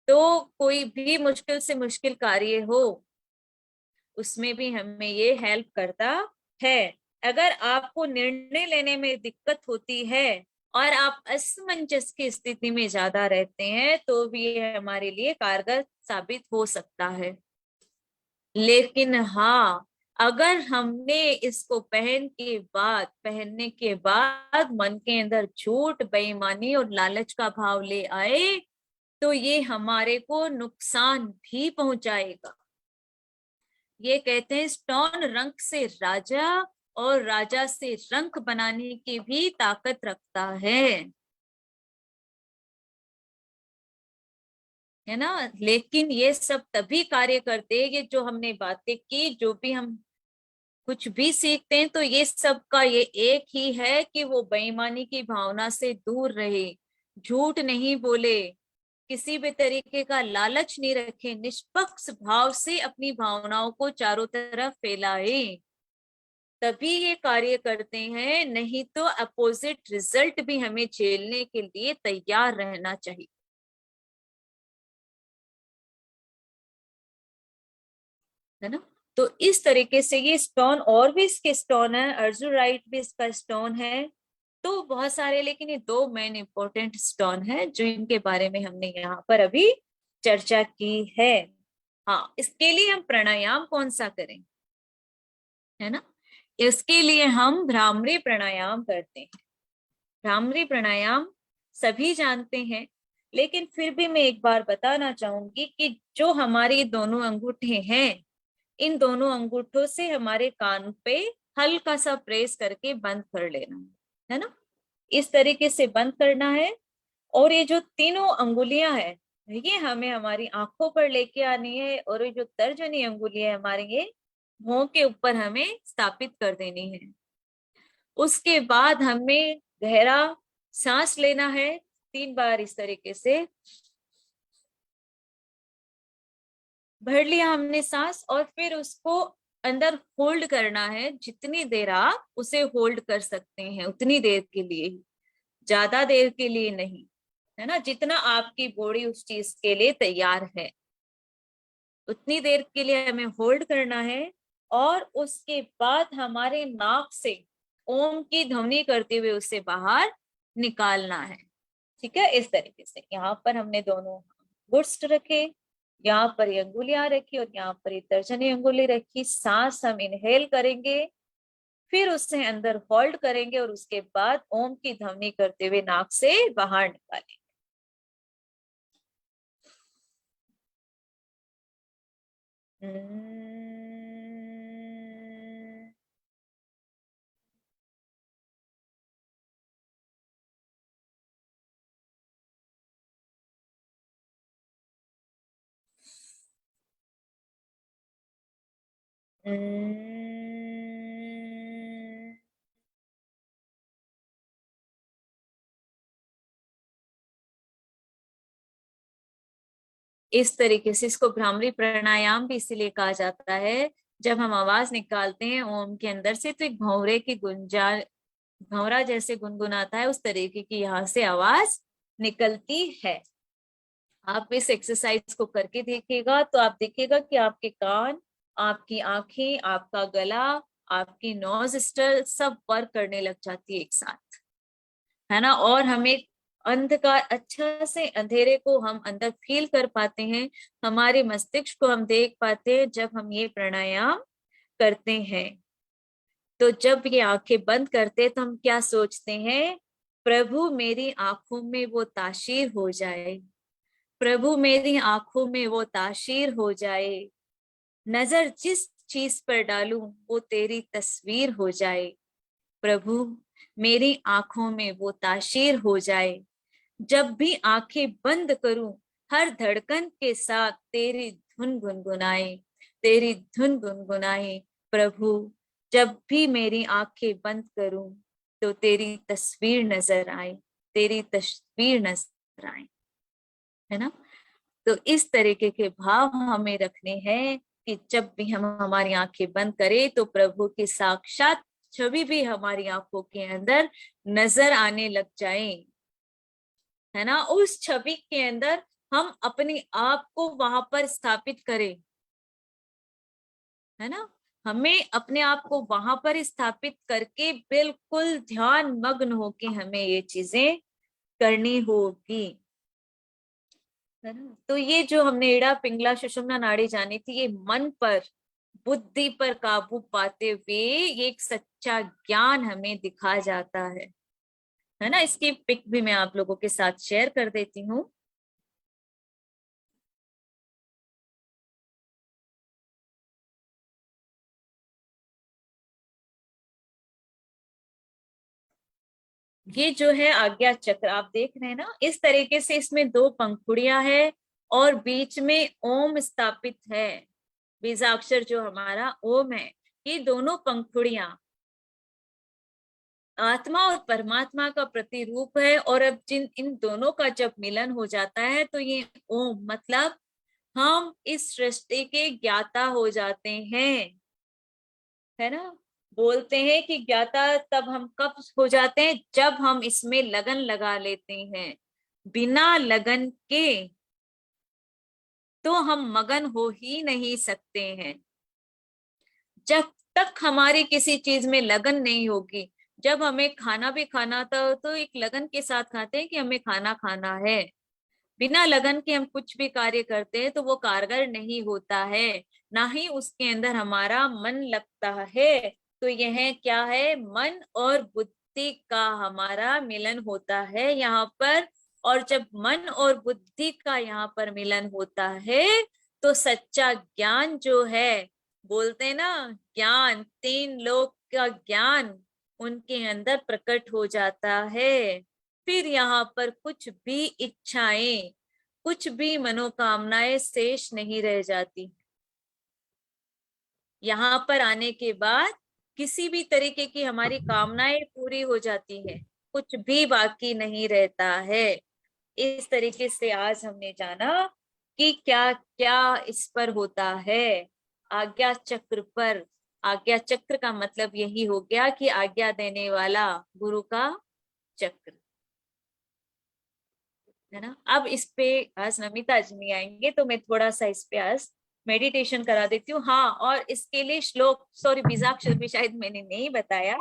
तो कोई भी मुश्किल से मुश्किल कार्य हो उसमें भी हमें ये हेल्प करता है। अगर आपको निर्णय लेने में दिक्कत होती है और आप असमंजस की स्थिति में ज्यादा रहते हैं तो भी ये हमारे लिए कारगर साबित हो सकता है। लेकिन हाँ, अगर हमने इसको पहनने के बाद मन के अंदर झूठ, बेईमानी और लालच का भाव ले आए तो ये हमारे को नुकसान भी पहुंचाएगा। ये कहते हैं स्टोन रंक से राजा और राजा से रंक बनाने की भी ताकत रखता है ना। लेकिन ये सब तभी कार्य करते हैं, ये जो हमने बातें की, जो भी हम कुछ भी सीखते हैं तो ये सब का ये एक ही है कि वो बेईमानी की भावना से दूर रहे, झूठ नहीं बोले, किसी भी तरीके का लालच नहीं रखे, निष्पक्ष भाव से अपनी भावनाओं को चारों तरफ फैलाए, तभी ये कार्य करते हैं। नहीं तो अपोजिट रिजल्ट भी हमें झेलने के लिए तैयार रहना चाहिए, है ना। तो इस तरीके से ये स्टोन, और भी इसके स्टोन है, अर्जुराइट भी इसका स्टोन है, तो बहुत सारे, लेकिन ये दो मेन इंपॉर्टेंट स्टोन है जो इनके बारे में हमने यहाँ पर अभी चर्चा की है। हाँ, इसके लिए हम प्राणायाम कौन सा करें, है ना। इसके लिए हम भ्रामरी प्राणायाम करते हैं। भ्रामरी प्राणायाम सभी जानते हैं, लेकिन फिर भी मैं एक बार बताना चाहूंगी कि जो हमारी दोनों अंगूठे हैं, इन दोनों अंगूठों से हमारे कान पे हल्का सा प्रेस करके बंद कर लेना है ना। इस तरीके से बंद करना है। और ये जो तीनों अंगुलियां हैं, ये हमें हमारी आंखों पर लेके आनी है, और ये जो तर्जनी अंगुलियां है हमारी, ये मुंह के ऊपर हमें स्थापित कर देनी है। उसके बाद हमें गहरा सांस लेना है 3 बार, इस तरीके से भर लिया हमने सांस, और फिर उसको अंदर होल्ड करना है। जितनी देर आप उसे होल्ड कर सकते हैं उतनी देर के लिए ही, ज्यादा देर के लिए नहीं, है ना। जितना आपकी बॉडी उस चीज के लिए तैयार है उतनी देर के लिए हमें होल्ड करना है। और उसके बाद हमारे नाक से ओम की ध्वनि करते हुए उसे बाहर निकालना है। ठीक है, इस तरीके से यहाँ पर हमने दोनों गुस्ट रखे, यहाँ पर ये अंगुलियां रखी और यहाँ पर ये तर्जनी अंगुली रखी। सांस हम इनहेल करेंगे, फिर उससे अंदर होल्ड करेंगे और उसके बाद ओम की ध्वनि करते हुए नाक से बाहर निकालेंगे। इस तरीके से इसको भ्रामरी प्राणायाम भी इसीलिए कहा जाता है। जब हम आवाज निकालते हैं ओम के अंदर से तो एक भंवरे की भंवरा जैसे गुनगुनाता है, उस तरीके की यहाँ से आवाज निकलती है। आप इस एक्सरसाइज को करके देखिएगा तो आप देखिएगा कि आपके कान, आपकी आंखें, आपका गला, आपकी नोज स्टल सब वर्क करने लग जाती है एक साथ, है ना। और हमें अंधकार, अच्छा से अंधेरे को हम अंदर फील कर पाते हैं, हमारे मस्तिष्क को हम देख पाते हैं जब हम ये प्राणायाम करते हैं। तो जब ये आंखें बंद करते हैं तो हम क्या सोचते हैं, प्रभु मेरी आंखों में वो ताशीर हो जाए, प्रभु मेरी आंखों में वो ताशीर हो जाए, नजर जिस चीज पर डालूं वो तेरी तस्वीर हो जाए, प्रभु मेरी आंखों में वो ताशीर हो जाए। जब भी आंखें बंद करूं हर धड़कन के साथ तेरी धुन गुनगुनाए, तेरी धुन गुनगुनाए, प्रभु जब भी मेरी आंखें बंद करूं तो तेरी तस्वीर नजर आए, तेरी तस्वीर नजर आए, है ना। तो इस तरीके के भाव हमें रखने हैं कि जब भी हम हमारी आंखें बंद करें तो प्रभु के साक्षात छवि भी हमारी आंखों के अंदर नजर आने लग जाए, है ना। उस छवि के अंदर हम अपने आप को वहां पर स्थापित करें, है ना। हमें अपने आप को वहां पर स्थापित करके बिल्कुल ध्यान मग्न होके हमें ये चीजें करनी होगी, है ना। तो ये जो हमने इड़ा पिंगला सुषुम्ना नाड़ी जानी थी, ये मन पर, बुद्धि पर काबू पाते हुए ये एक सच्चा ज्ञान हमें दिखा जाता है ना। इसकी पिक भी मैं आप लोगों के साथ शेयर कर देती हूँ। ये जो है आज्ञा चक्र आप देख रहे हैं ना, इस तरीके से इसमें दो पंखुड़ियां है और बीच में ओम स्थापित है। बीजाक्षर जो हमारा ओम है, ये दोनों पंखुड़ियां आत्मा और परमात्मा का प्रतिरूप है। और अब जिन इन दोनों का जब मिलन हो जाता है तो ये ओम मतलब हम इस सृष्टि के ज्ञाता हो जाते हैं, है ना। बोलते हैं कि ज्ञाता तब हम कब हो जाते हैं, जब हम इसमें लगन लगा लेते हैं। बिना लगन के तो हम मगन हो ही नहीं सकते हैं। जब तक हमारी किसी चीज में लगन नहीं होगी, जब हमें खाना भी खाना था तो एक लगन के साथ खाते हैं कि हमें खाना खाना है। बिना लगन के हम कुछ भी कार्य करते हैं तो वो कारगर नहीं होता है, ना ही उसके अंदर हमारा मन लगता है। तो यह क्या है, मन और बुद्धि का हमारा मिलन होता है यहाँ पर। और जब मन और बुद्धि का यहाँ पर मिलन होता है तो सच्चा ज्ञान जो है, बोलते हैं ना, ज्ञान तीन लोक का ज्ञान उनके अंदर प्रकट हो जाता है। फिर यहाँ पर कुछ भी इच्छाएं, कुछ भी मनोकामनाएं शेष नहीं रह जाती। यहाँ पर आने के बाद किसी भी तरीके की हमारी कामनाएं पूरी हो जाती है, कुछ भी बाकी नहीं रहता है। इस तरीके से आज हमने जाना कि क्या क्या इस पर होता है, आज्ञा चक्र पर। आज्ञा चक्र का मतलब यही हो गया कि आज्ञा देने वाला गुरु का चक्र, है ना। अब इस पे आज नमिता जी नहीं आएंगे तो मैं थोड़ा सा इस पे आज मेडिटेशन करा देती हूँ। हाँ, और इसके लिए श्लोक, सॉरी, बीजाक्षर भी शायद मैंने नहीं बताया।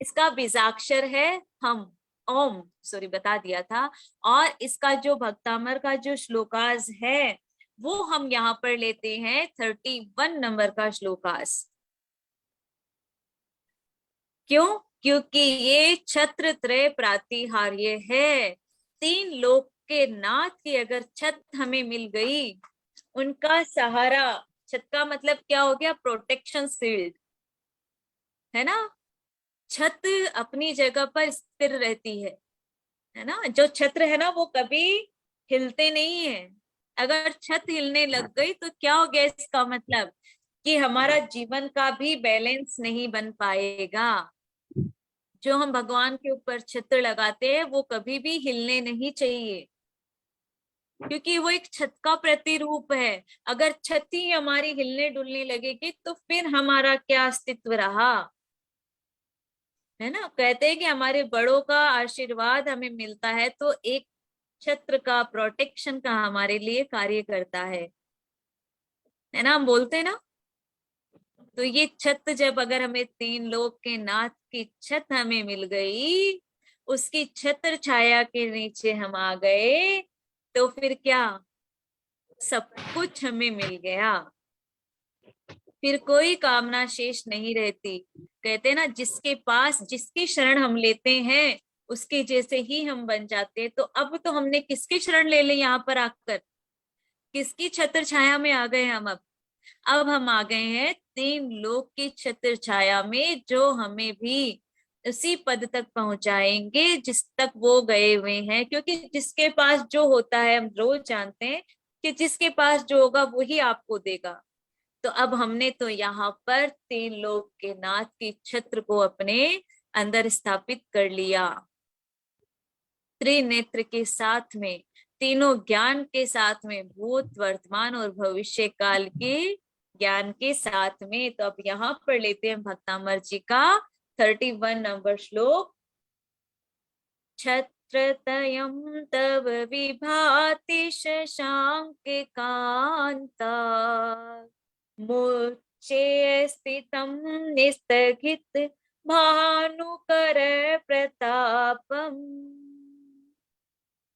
इसका बीजाक्षर है हम, ओम, सॉरी बता दिया था। और इसका जो भक्तामर का जो श्लोकास है वो हम यहाँ पर लेते हैं 31 नंबर का श्लोकास। क्यों? क्योंकि ये छत्र त्रय प्रातिहार्य है। तीन लोक के नाथ की अगर छत हमें मिल गई, उनका सहारा, छत का मतलब क्या हो गया, प्रोटेक्शन शील्ड, है ना। छत अपनी जगह पर स्थिर रहती है ना। जो छत्र है ना वो कभी हिलते नहीं है। अगर छत हिलने लग गई तो क्या हो गया, इसका मतलब कि हमारा जीवन का भी बैलेंस नहीं बन पाएगा। जो हम भगवान के ऊपर छत्र लगाते हैं वो कभी भी हिलने नहीं चाहिए, क्योंकि वो एक छत का प्रतिरूप है। अगर छत ही हमारी हिलने डुलने लगेगी तो फिर हमारा क्या अस्तित्व रहा, है ना। कहते हैं कि हमारे बड़ों का आशीर्वाद हमें मिलता है तो एक छत्र का, प्रोटेक्शन का हमारे लिए कार्य करता है ना। हम बोलते हैं ना। तो ये छत जब, अगर हमें तीन लोक के नाथ की छत हमें मिल गई, उसकी छत्र छाया के नीचे हम आ गए, तो फिर क्या, सब कुछ हमें मिल गया। फिर कोई कामना शेष नहीं रहती। कहते हैं ना, जिसके पास, जिसकी शरण हम लेते हैं उसके जैसे ही हम बन जाते हैं। तो अब तो हमने किसकी शरण ले ली, यहाँ पर आकर किसकी छत्र छाया में आ गए हम। अब हम आ गए हैं तीन लोक की छत्र छाया में, जो हमें भी उसी पद तक पहुंचाएंगे जिस तक वो गए हुए हैं। क्योंकि जिसके पास जो होता है, हम रोज जानते हैं कि जिसके पास जो होगा वही आपको देगा। तो अब हमने तो यहाँ पर तीन लोक के नाथ की छत्र को अपने अंदर स्थापित कर लिया, त्रिनेत्र के साथ में, तीनों ज्ञान के साथ में, भूत वर्तमान और भविष्य काल के ज्ञान के साथ में। तो अब यहाँ पर लेते हैं भक्तामर जी का 31 नंबर श्लोक। छत्रतयं तव विभाति शशांक कांता, मुच्चे स्थितं निस्तगित भानुकर प्रतापम,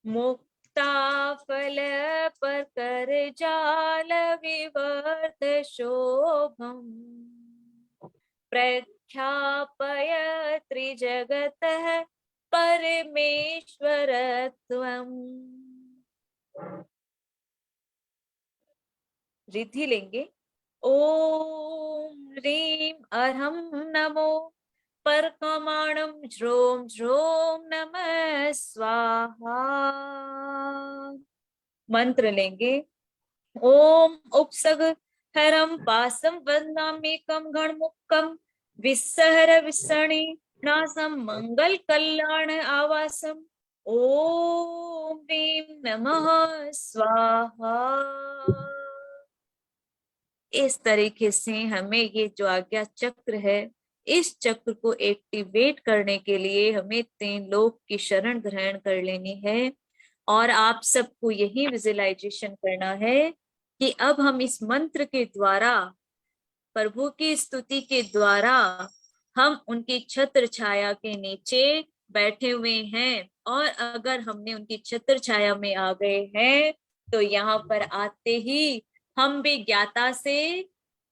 मुक्ता फल पर कर जाल विवर्त शोभम, प्रख्यापय त्रिजगतः परमेश्वरत्वम्। रिद्धि लेंगे। ओम ह्रीं अर्हं नमो परकमाणं ज्रोम ज्रोम नमः स्वाहा। मंत्र लेंगे। ओम उपसग हरम पासम वंदाम्येकं गणमुक्कं विस्सहर विस्सणि नासम मंगल कल्याण आवासम। ओम ह्रीं नमः स्वाहा। इस तरीके से हमें ये जो आज्ञा चक्र है, इस चक्र को एक्टिवेट करने के लिए हमें 3 लोक की शरण ग्रहण कर लेनी है। और आप सबको यही विजुअलाइजेशन करना है कि अब हम इस मंत्र के द्वारा, प्रभु की स्तुति के द्वारा, हम उनकी छत्र छाया के नीचे बैठे हुए हैं। और अगर हमने उनकी छत्र छाया में आ गए हैं तो यहाँ पर आते ही हम भी ज्ञाता से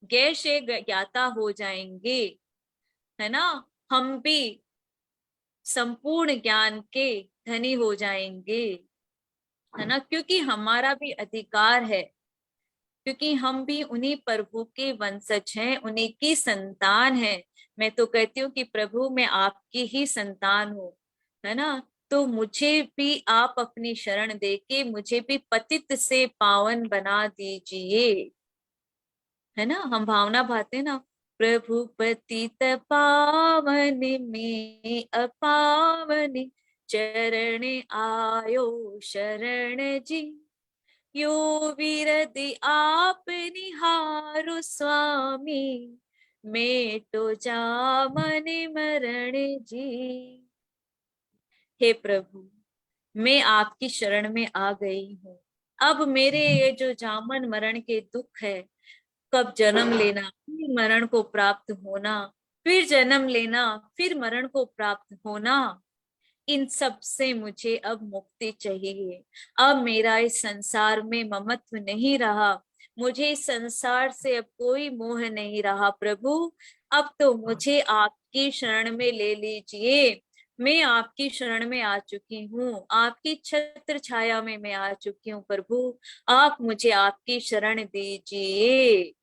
गैर से ज्ञाता हो जाएंगे, है ना। हम भी संपूर्ण ज्ञान के धनी हो जाएंगे, है ना, क्योंकि हमारा भी अधिकार है, क्योंकि हम भी उन्हीं प्रभु के वंशज हैं, उन्हीं की संतान हैं। मैं तो कहती हूँ कि प्रभु मैं आपकी ही संतान हूँ, है ना। तो मुझे भी आप अपनी शरण देके मुझे भी पतित से पावन बना दीजिए, है ना। हम भावना भाते हैं ना, प्रभु पतित पावन में अपावन, चरण आयो शरण जी, यो विरदि आप निहारो स्वामी, मेटो जामन मरण जी। हे प्रभु, मैं आपकी शरण में आ गई हूँ। अब मेरे ये जो जामन मरण के दुख है, कब जन्म लेना, फिर मरण को प्राप्त होना, फिर जन्म लेना, फिर मरण को प्राप्त होना, इन सब से मुझे अब मुक्ति चाहिए। अब मेरा इस संसार में ममत्व नहीं रहा, मुझे इस संसार से अब कोई मोह नहीं रहा प्रभु। अब तो मुझे आपकी शरण में ले लीजिए। मैं आपकी शरण में आ चुकी हूँ, आपकी छत्र छाया में मैं आ चुकी हूँ प्रभु। आप मुझे आपकी शरण दीजिए।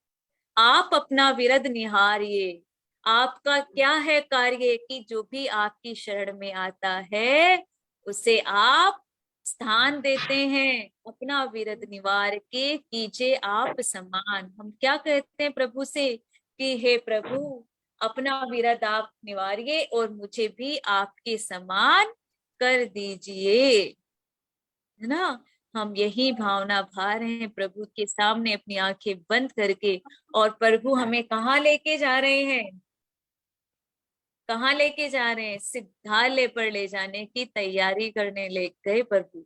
आप अपना विरद निहारिए। आपका क्या है कार्य कि जो भी आपकी शरण में आता है उसे आप स्थान देते हैं। अपना विरद निवार के कीजिए आप समान। हम क्या कहते हैं प्रभु से कि हे प्रभु, अपना विरद आप निवारिए और मुझे भी आपके समान कर दीजिए, है ना। हम यही भावना भा रहे हैं प्रभु के सामने अपनी आंखें बंद करके। और प्रभु हमें कहाँ लेके जा रहे हैं, कहाँ लेके जा रहे हैं? सिद्धालय पर ले जाने की तैयारी करने ले गए प्रभु,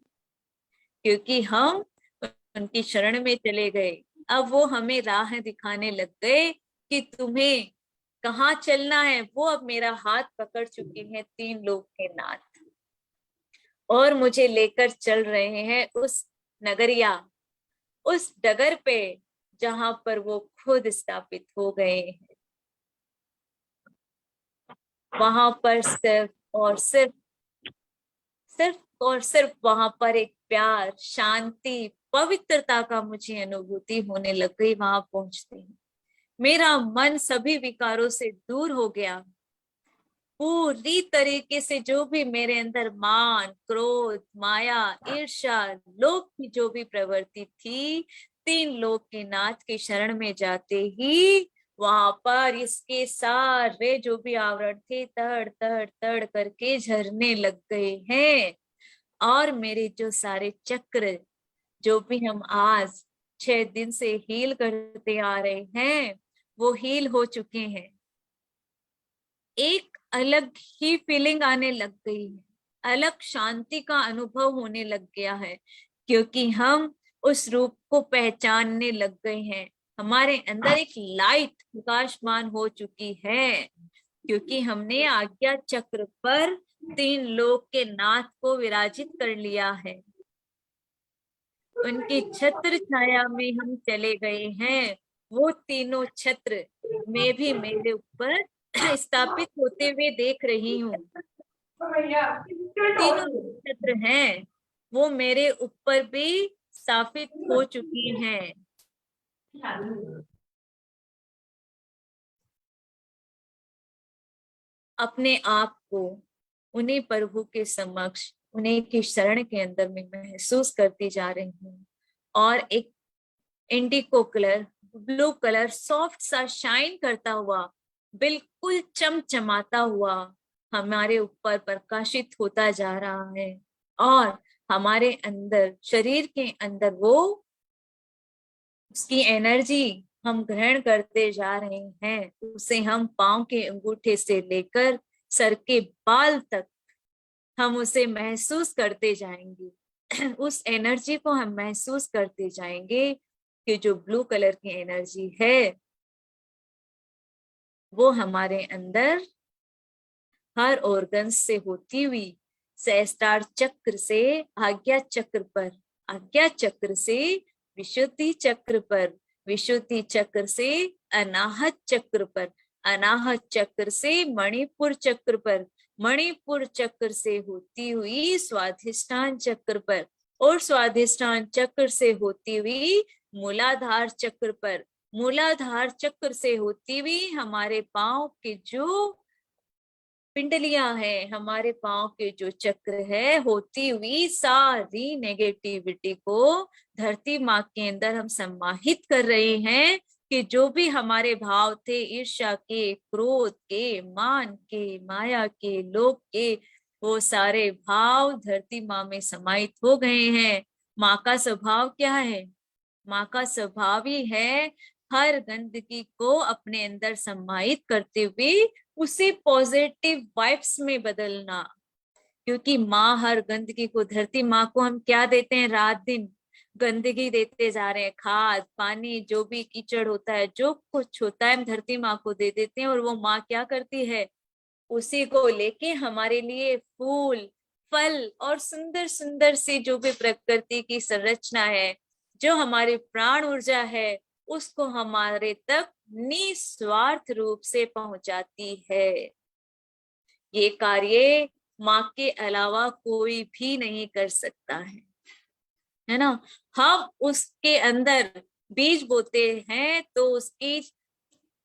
क्योंकि हम उनकी शरण में चले गए। अब वो हमें राह दिखाने लग गए कि तुम्हें कहाँ चलना है। वो अब मेरा हाथ पकड़ चुके हैं 3 लोग के नाथ, और मुझे लेकर चल रहे हैं उस नगरिया, उस डगर पे जहां पर वो खुद स्थापित हो गए हैं। वहां पर सिर्फ और सिर्फ, सिर्फ और सिर्फ वहां पर एक प्यार, शांति, पवित्रता का मुझे अनुभूति होने लग गई। वहां पहुंचते ही मेरा मन सभी विकारों से दूर हो गया। पूरी तरीके से जो भी मेरे अंदर मान, क्रोध, माया, ईर्ष्या, लोभ की जो भी प्रवृत्ति थी, 3 लोक के नाथ की शरण में जाते ही वहां पर इसके सारे जो भी आवरण थे तड़ तड़ तड़ करके झरने लग गए हैं। और मेरे जो सारे चक्र जो भी हम आज 6 दिन से हील करते आ रहे हैं वो हील हो चुके हैं। एक अलग ही फीलिंग आने लग गई है, अलग शांति का अनुभव होने लग गया है, क्योंकि हम उस रूप को पहचानने लग गए हैं। हमारे अंदर एक लाइट प्रकाशमान हो चुकी है, क्योंकि हमने आज्ञा चक्र पर 3 लोक के नाथ को विराजित कर लिया है। उनकी छत्र छाया में हम चले गए हैं। वो तीनों छत्र मैं भी मेरे ऊपर स्थापित होते हुए देख रही हूँ। तीनों छत्र हैं, वो मेरे ऊपर भी स्थापित हो चुकी हैं। अपने आप को उन्हीं प्रभु के समक्ष, उन्हीं की शरण के अंदर में महसूस करती जा रही हूँ। और एक इंडिको कलर, ब्लू कलर सॉफ्ट सा शाइन करता हुआ, बिल्कुल चमचमाता हुआ हमारे ऊपर प्रकाशित होता जा रहा है। और हमारे अंदर, शरीर के अंदर वो उसकी एनर्जी हम ग्रहण करते जा रहे हैं। उसे हम पांव के अंगूठे से लेकर सर के बाल तक हम उसे महसूस करते जाएंगे। उस एनर्जी को हम महसूस करते जाएंगे कि जो ब्लू कलर की एनर्जी है वो हमारे अंदर हर ऑर्गन से होती हुई सहस्त्रार चक्र से आज्ञा चक्र पर, आज्ञा चक्र से विशुद्धि चक्र पर, विशुद्धि चक्र से अनाहत चक्र पर, अनाहत चक्र से मणिपुर चक्र पर, मणिपुर चक्र से होती हुई स्वाधिष्ठान चक्र पर, और स्वाधिष्ठान चक्र से होती हुई मूलाधार चक्र पर, मूलाधार चक्र से होती हुई हमारे पांव के जो पिंडलियां हैं, हमारे पांव के जो चक्र है, होती हुई सारी नेगेटिविटी को धरती माँ के अंदर हम समाहित कर रहे हैं कि जो भी हमारे भाव थे, ईर्ष्या के, क्रोध के, मान के, माया के, लोभ के, वो सारे भाव धरती माँ में समाहित हो गए हैं। माँ का स्वभाव क्या है? माँ का स्वभाव ही है हर गंदगी को अपने अंदर समाहित करते हुए उसे पॉजिटिव वाइब्स में बदलना। क्योंकि माँ हर गंदगी को, धरती माँ को हम क्या देते हैं? रात दिन गंदगी देते जा रहे हैं, खाद पानी जो भी कीचड़ होता है, जो कुछ होता है, हम धरती माँ को दे देते हैं। और वो माँ क्या करती है? उसी को लेके हमारे लिए फूल, फल और सुंदर सुंदर सी जो भी प्रकृति की संरचना है, जो हमारी प्राण ऊर्जा है, उसको हमारे तक निस्वार्थ रूप से पहुंचाती है। ये कार्य माँ के अलावा कोई भी नहीं कर सकता है ना। हम उसके अंदर बीज बोते हैं तो उसकी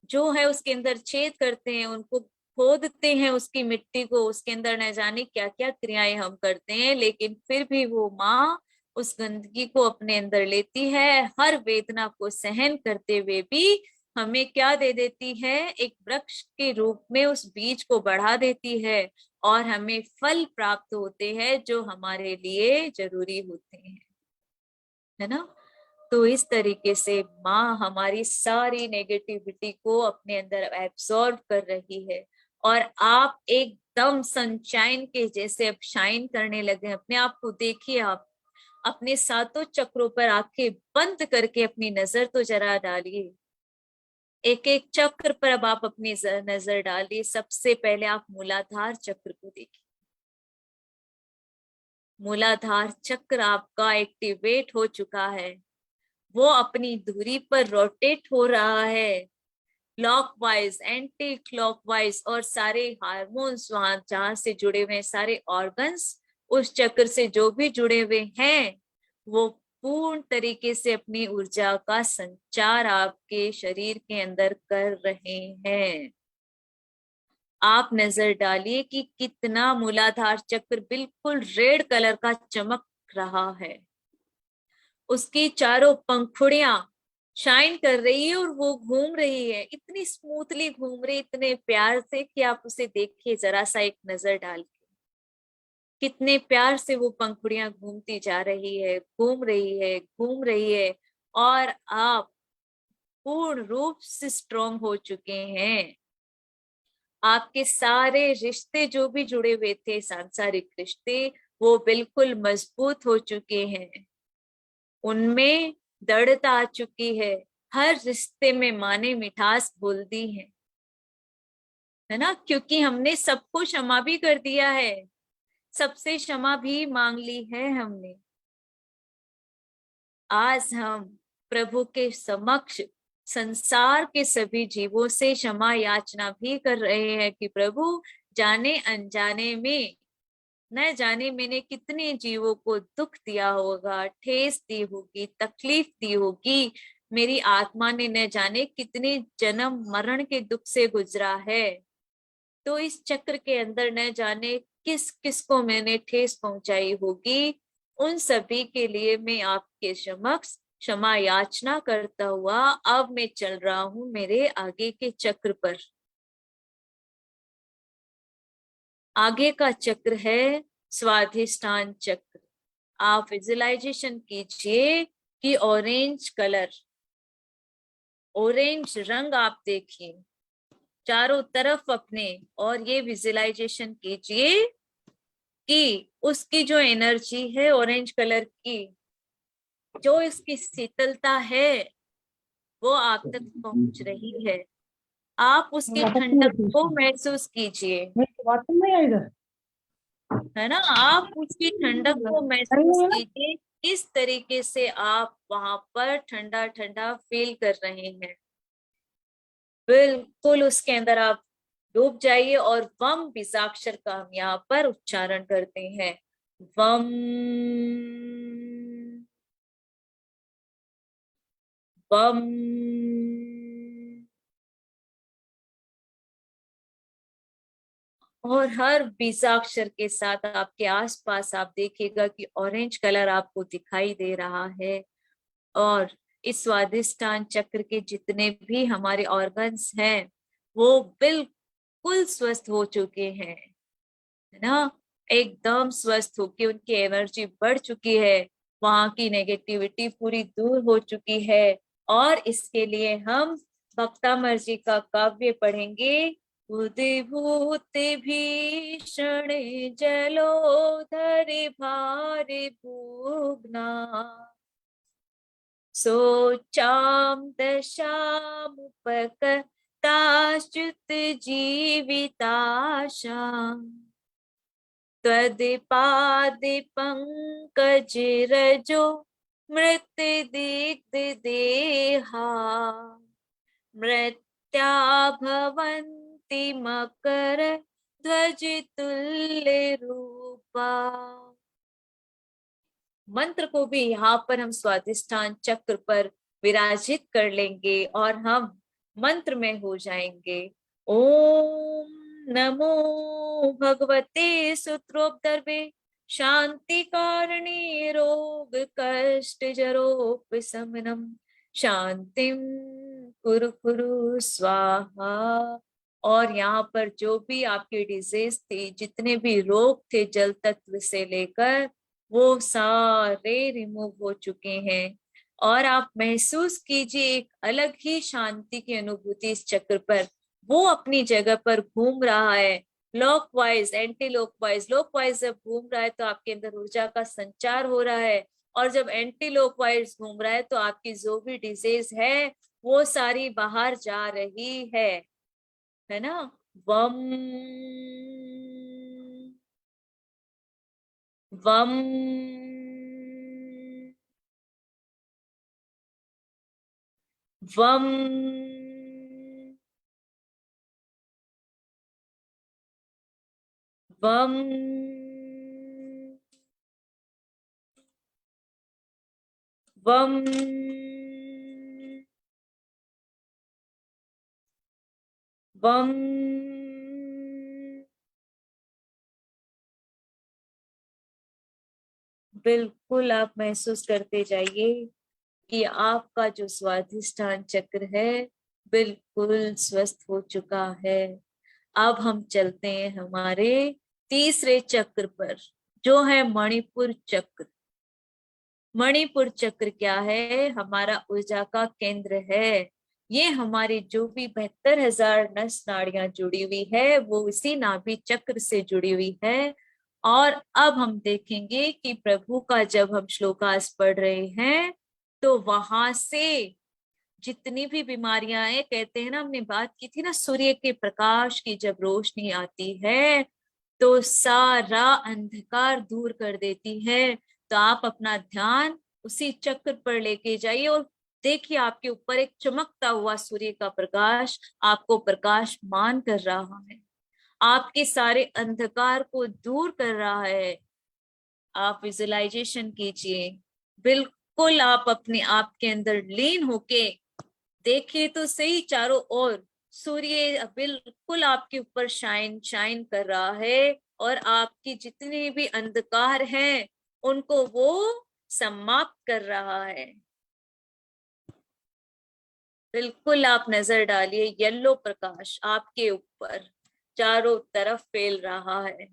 जो है उसके अंदर छेद करते हैं, उनको खोदते हैं, उसकी मिट्टी को, उसके अंदर न जाने क्या क्या क्रियाएं हम करते हैं, लेकिन फिर भी वो माँ उस गंदगी को अपने अंदर लेती है। हर वेदना को सहन करते हुए भी हमें क्या दे देती है? एक वृक्ष के रूप में उस बीज को बढ़ा देती है, और हमें फल प्राप्त होते हैं जो हमारे लिए जरूरी होते हैं, है ना। तो इस तरीके से माँ हमारी सारी नेगेटिविटी को अपने अंदर एब्सॉर्ब कर रही है, और आप एकदम सनशाइन के जैसे अब शाइन करने लगे। अपने आप को देखिए, आप अपने सातों चक्रों पर आंखें बंद करके अपनी नजर तो जरा डालिए। एक एक चक्र पर अब आप अपनी नजर डालिए। सबसे पहले आप मूलाधार चक्र को देखिए। मूलाधार चक्र आपका एक्टिवेट हो चुका है, वो अपनी धुरी पर रोटेट हो रहा है, क्लॉकवाइज, एंटी क्लॉकवाइज, और सारे हार्मोन्स वहां जहां से जुड़े हुए हैं, सारे ऑर्गन्स उस चक्र से जो भी जुड़े हुए हैं, वो पूर्ण तरीके से अपनी ऊर्जा का संचार आपके शरीर के अंदर कर रहे हैं। आप नजर डालिए कि कितना मूलाधार चक्र बिल्कुल रेड कलर का चमक रहा है। उसकी चारों पंखुड़ियां शाइन कर रही है और वो घूम रही है, इतनी स्मूथली घूम रही, इतने प्यार से कि आप उसे देखिए जरा सा एक नजर डाल के। कितने प्यार से वो पंखुड़ियां घूमती जा रही है, घूम रही है, घूम रही है। और आप पूर्ण रूप से स्ट्रोंग हो चुके हैं। आपके सारे रिश्ते जो भी जुड़े हुए थे, सांसारिक रिश्ते, वो बिल्कुल मजबूत हो चुके हैं, उनमें दृढ़ता आ चुकी है, हर रिश्ते में माँ ने मिठास घोल दी है ना, क्योंकि हमने सबको क्षमा भी कर दिया है, सबसे क्षमा भी मांग ली है हमने। आज हम प्रभु के समक्ष संसार के सभी जीवों से क्षमा याचना भी कर रहे हैं कि प्रभु, जाने अनजाने में, न जाने मैंने कितने जीवों को दुख दिया होगा, ठेस दी होगी, तकलीफ दी होगी, मेरी आत्मा ने न जाने कितने जन्म मरण के दुख से गुजरा है, तो इस चक्र के अंदर न जाने किस किस को मैंने ठेस पहुंचाई होगी, उन सभी के लिए मैं आपके समक्ष क्षमा याचना करता हुआ अब मैं चल रहा हूं मेरे आगे के चक्र पर। आगे का चक्र है स्वाधिष्ठान चक्र। आप विजुअलाइजेशन कीजिए कि ऑरेंज कलर, ऑरेंज रंग आप देखिए चारों तरफ अपने, और ये विजुअलाइजेशन कीजिए कि उसकी जो एनर्जी है ऑरेंज कलर की, जो इसकी शीतलता है वो आप तक पहुंच रही है। आप उसकी ठंडक को महसूस कीजिए, है ना, आप उसकी ठंडक को महसूस कीजिए, किस तरीके से आप वहां पर ठंडा ठंडा फील कर रहे हैं। बिल्कुल उसके अंदर आप डूब जाइए, और वम बीजाक्षर का हम यहाँ पर उच्चारण करते हैं। वम, वम। और हर बीजाक्षर के साथ आपके आसपास आप देखिएगा कि ऑरेंज कलर आपको दिखाई दे रहा है, और इस स्वादिष्टान चक्र के जितने भी हमारे ऑर्गन्स हैं वो बिल्कुल स्वस्थ हो चुके हैं, है ना, एकदम स्वस्थ होके उनकी एनर्जी बढ़ चुकी है, वहां की नेगेटिविटी पूरी दूर हो चुकी है। और इसके लिए हम भक्तामर जी का काव्य पढ़ेंगे। उद्भूत भीषण जलोधर भारि भूग्ना, सोचाम दशामुपकताश्च्युत जीविताशाम्, त्वदपाद पंकज रजो मृत्युदिग्ध देहा, मृत्या भवन्ति मकर ध्वज तुल्य रूपा। मंत्र को भी यहाँ पर हम स्वादिष्ठान चक्र पर विराजित कर लेंगे और हम मंत्र में हो जाएंगे। ओम नमो भगवते सूत्रोपदर्वे शांति कारणे रोग कष्ट जरोपशमनम, शांतिम कुरु कुरु स्वाहा। और यहाँ पर जो भी आपके डिजीज थे, जितने भी रोग थे जल तत्व से लेकर, वो सारे रिमूव हो चुके हैं। और आप महसूस कीजिए एक अलग ही शांति की अनुभूति इस चक्र पर, वो अपनी जगह पर घूम रहा है, लॉकवाइज एंटी लॉकवाइज। लॉकवाइज जब घूम रहा है तो आपके अंदर ऊर्जा का संचार हो रहा है, और जब एंटी लॉकवाइज घूम रहा है तो आपकी जो भी डिजीज है वो सारी बाहर जा रही है ना। वम, वम, वम, वम, वम, वम। बिल्कुल आप महसूस करते जाइए कि आपका जो स्वाधिष्ठान चक्र है बिल्कुल स्वस्थ हो चुका है। अब हम चलते हैं हमारे तीसरे चक्र पर, जो है मणिपुर चक्र। मणिपुर चक्र क्या है? हमारा ऊर्जा का केंद्र है, ये हमारी जो भी 72,000 नस नाड़ियां जुड़ी हुई है वो इसी नाभि चक्र से जुड़ी हुई है। और अब हम देखेंगे कि प्रभु का जब हम श्लोकास पढ़ रहे हैं तो वहां से जितनी भी बीमारियां हैं, कहते हैं ना, हमने बात की थी ना, सूर्य के प्रकाश की जब रोशनी आती है तो सारा अंधकार दूर कर देती है। तो आप अपना ध्यान उसी चक्र पर लेके जाइए और देखिए आपके ऊपर एक चमकता हुआ सूर्य का प्रकाश आपको प्रकाशमान कर रहा है, आपके सारे अंधकार को दूर कर रहा है। आप विजुअलाइजेशन कीजिए, बिल्कुल आप अपने आप के अंदर लीन होके देखिए तो सही, चारों ओर सूर्य बिल्कुल आपके ऊपर शाइन शाइन कर रहा है और आपकी जितने भी अंधकार हैं उनको वो समाप्त कर रहा है। बिल्कुल आप नजर डालिए, येलो प्रकाश आपके ऊपर चारों तरफ फैल रहा है।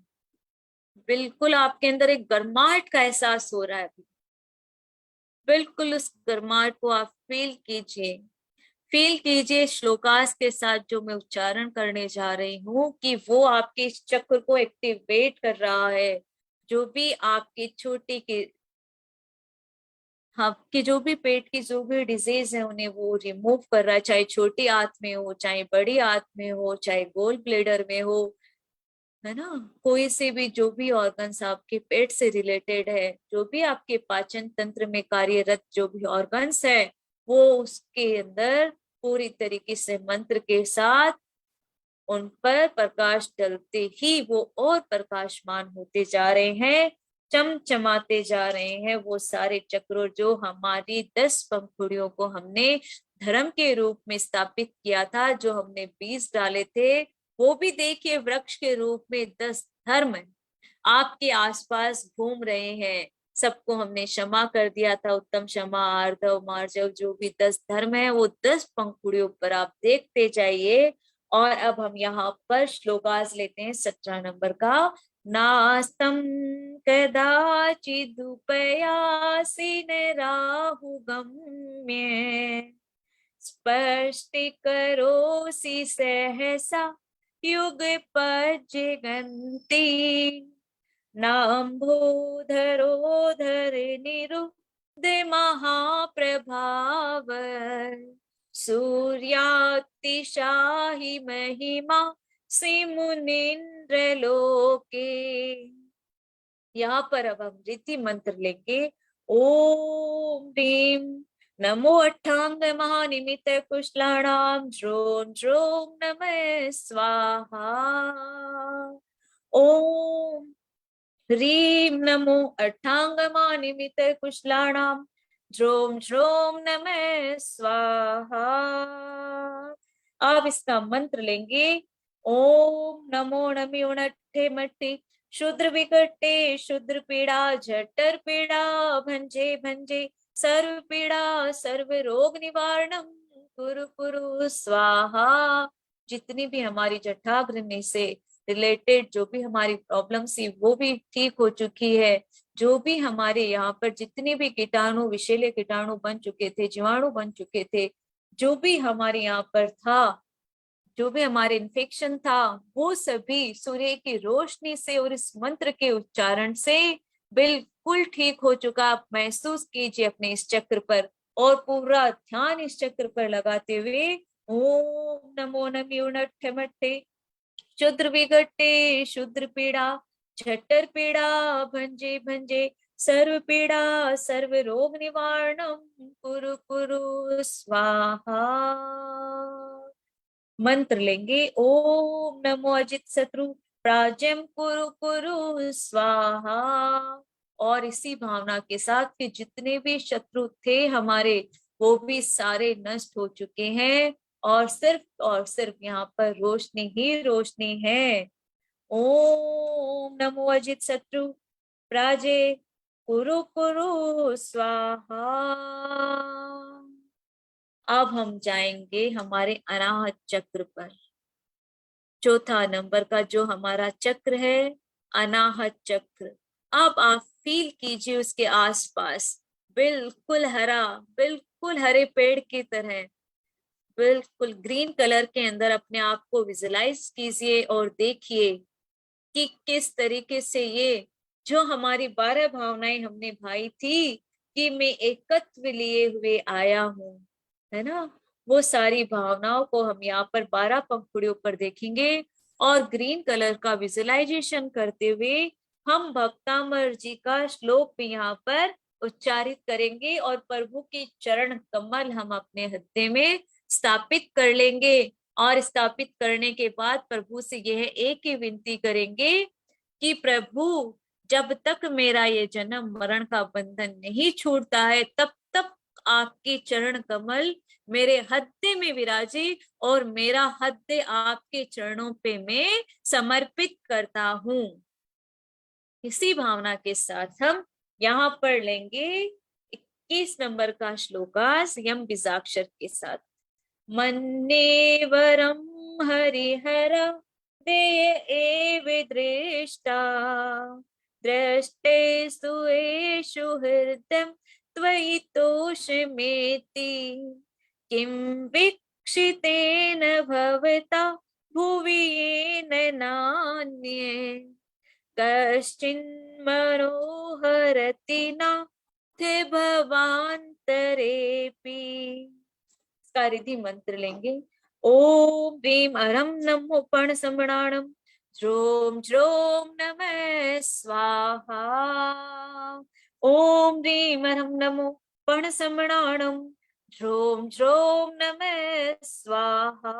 बिल्कुल आपके अंदर एक गर्माहट का एहसास हो रहा है। बिल्कुल उस गर्माहट को आप फील कीजिए, फील कीजिए श्लोकास के साथ जो मैं उच्चारण करने जा रही हूँ कि वो आपके इस चक्र को एक्टिवेट कर रहा है। जो भी आपकी छोटी की आपके जो भी पेट की जो भी डिजीज है उन्हें वो रिमूव कर रहा है, चाहे छोटी आंत में हो, चाहे बड़ी आंत में हो, चाहे गोल ब्लेडर में हो, है ना। कोई से भी जो भी ऑर्गन्स आपके पेट से रिलेटेड है, जो भी आपके पाचन तंत्र में कार्यरत जो भी ऑर्गन्स है, वो उसके अंदर पूरी तरीके से मंत्र के साथ उन पर प्रकाश डलते ही वो और प्रकाशमान होते जा रहे हैं, चमचमाते जा रहे हैं। वो सारे चक्रों जो हमारी 10 पंखुड़ियों को हमने धर्म के रूप में स्थापित किया था, जो हमने बीज डाले थे, वो भी देखिए वृक्ष के रूप में 10 धर्म आपके आसपास घूम रहे हैं। सबको हमने क्षमा कर दिया था, उत्तम क्षमा, आर्दव, मार्जव, जो भी 10 धर्म है वो 10 पंखुड़ियों पर आप देखते जाइए। और अब हम यहाँ पर श्लोकास लेते हैं 17 नंबर का। नास्तम कदाचिदुपयासीन राहु गम्य स्पष्टीकरोसि सहसा युगपज्जगन्ति नाम्भोधरोधर निरुद्ध महाप्रभाव सूर्यातिशाही महिमा सिमुनिंद्र लोके। यहाँ पर अब हम रीति मंत्र लेंगे। ओम ह्रीं नमो अट्टांग महानिमित कुशलाणाम ड्रों ड्रों नमः स्वाहा। ओम ह्रीं नमो अट्टांगमानिमित कुशलाणाम ड्रों ड्रों नमः स्वाहा। आप इसका मंत्र लेंगे। ओम नमो नमो नट्ठे मट्टे शूद्र विकट्टे शूद्र पीड़ा झट्टर पीड़ा भंजे भंजे सर्व पीड़ा सर्व रोग निवारणम कुरु कुरु स्वाहा। जितनी भी हमारी जठाग्नि से रिलेटेड जो भी हमारी प्रॉब्लम थी वो भी ठीक हो चुकी है। जो भी हमारे यहाँ पर जितने भी कीटाणु विषैले कीटाणु बन चुके थे, जीवाणु बन चुके थे, जो भी हमारे यहाँ पर था, जो भी हमारे इन्फेक्शन था, वो सभी सूर्य की रोशनी से और इस मंत्र के उच्चारण से बिल्कुल ठीक हो चुका। आप महसूस कीजिए अपने इस चक्र पर और पूरा ध्यान इस चक्र पर लगाते हुए ओम नमो नमो नट्ठे मट्ठे शूद्र विगट्टे शूद्र पीड़ा झट्टर पीड़ा भंजे भंजे सर्व पीड़ा सर्व रोग निवारणम कुरु कुरु स्वाहा। मंत्र लेंगे। ओम नमो अजित शत्रु प्राजम कुरु कुरु स्वाहा। और इसी भावना के साथ कि जितने भी शत्रु थे हमारे वो भी सारे नष्ट हो चुके हैं और सिर्फ यहाँ पर रोशनी ही रोशनी है। ओम नमो अजित शत्रु प्राजे कुरु कुरु स्वाहा। अब हम जाएंगे हमारे अनाहत चक्र पर। चौथा नंबर का जो हमारा चक्र है अनाहत चक्र। अब आप फील कीजिए उसके आसपास बिल्कुल हरा, बिल्कुल हरे पेड़ की तरह बिल्कुल ग्रीन कलर के अंदर अपने आप को विजुलाइज कीजिए और देखिए कि किस तरीके से ये जो हमारी 12 भावनाएं हमने भाई थी कि मैं एकत्व लिए हुए आया हूं, है ना, वो सारी भावनाओं को हम यहाँ पर 12 पंखुड़ियों पर देखेंगे और ग्रीन कलर का विजुलाइजेशन करते हुए हम भक्तामर जी का श्लोक भी यहाँ पर उच्चारित करेंगे और प्रभु की चरण कमल हम अपने हृदय में स्थापित कर लेंगे। और स्थापित करने के बाद प्रभु से यह एक ही विनती करेंगे कि प्रभु जब तक मेरा ये जन्म मरण का बंधन नहीं छूटता है तब तक आपके चरण कमल मेरे हृदय में विराजे और मेरा हृदय आपके चरणों पे मैं समर्पित करता हूं। इसी भावना के साथ हम यहाँ पर लेंगे 21 नंबर का श्लोकास यम बीजाक्षर के साथ। मन्ये वरं हरिहर देय एव दृष्टा दृष्टे सुएषु हृदयं त्वयि तोषमेति किं वीक्षितेन भवता भुवि येन नान्ये कश्चिन्मनोहरति नाथ भवान्तरेऽपि। इसका रिद्धि मंत्र लेंगे। ओम ह्रीम अरम नमो पण संवणाणम ज्रोम ज्रोम नमः स्वाहा। ओम ह्रीम अरम नमो पण संवणाणम ज्रोम ज्रोम नमः स्वाहा।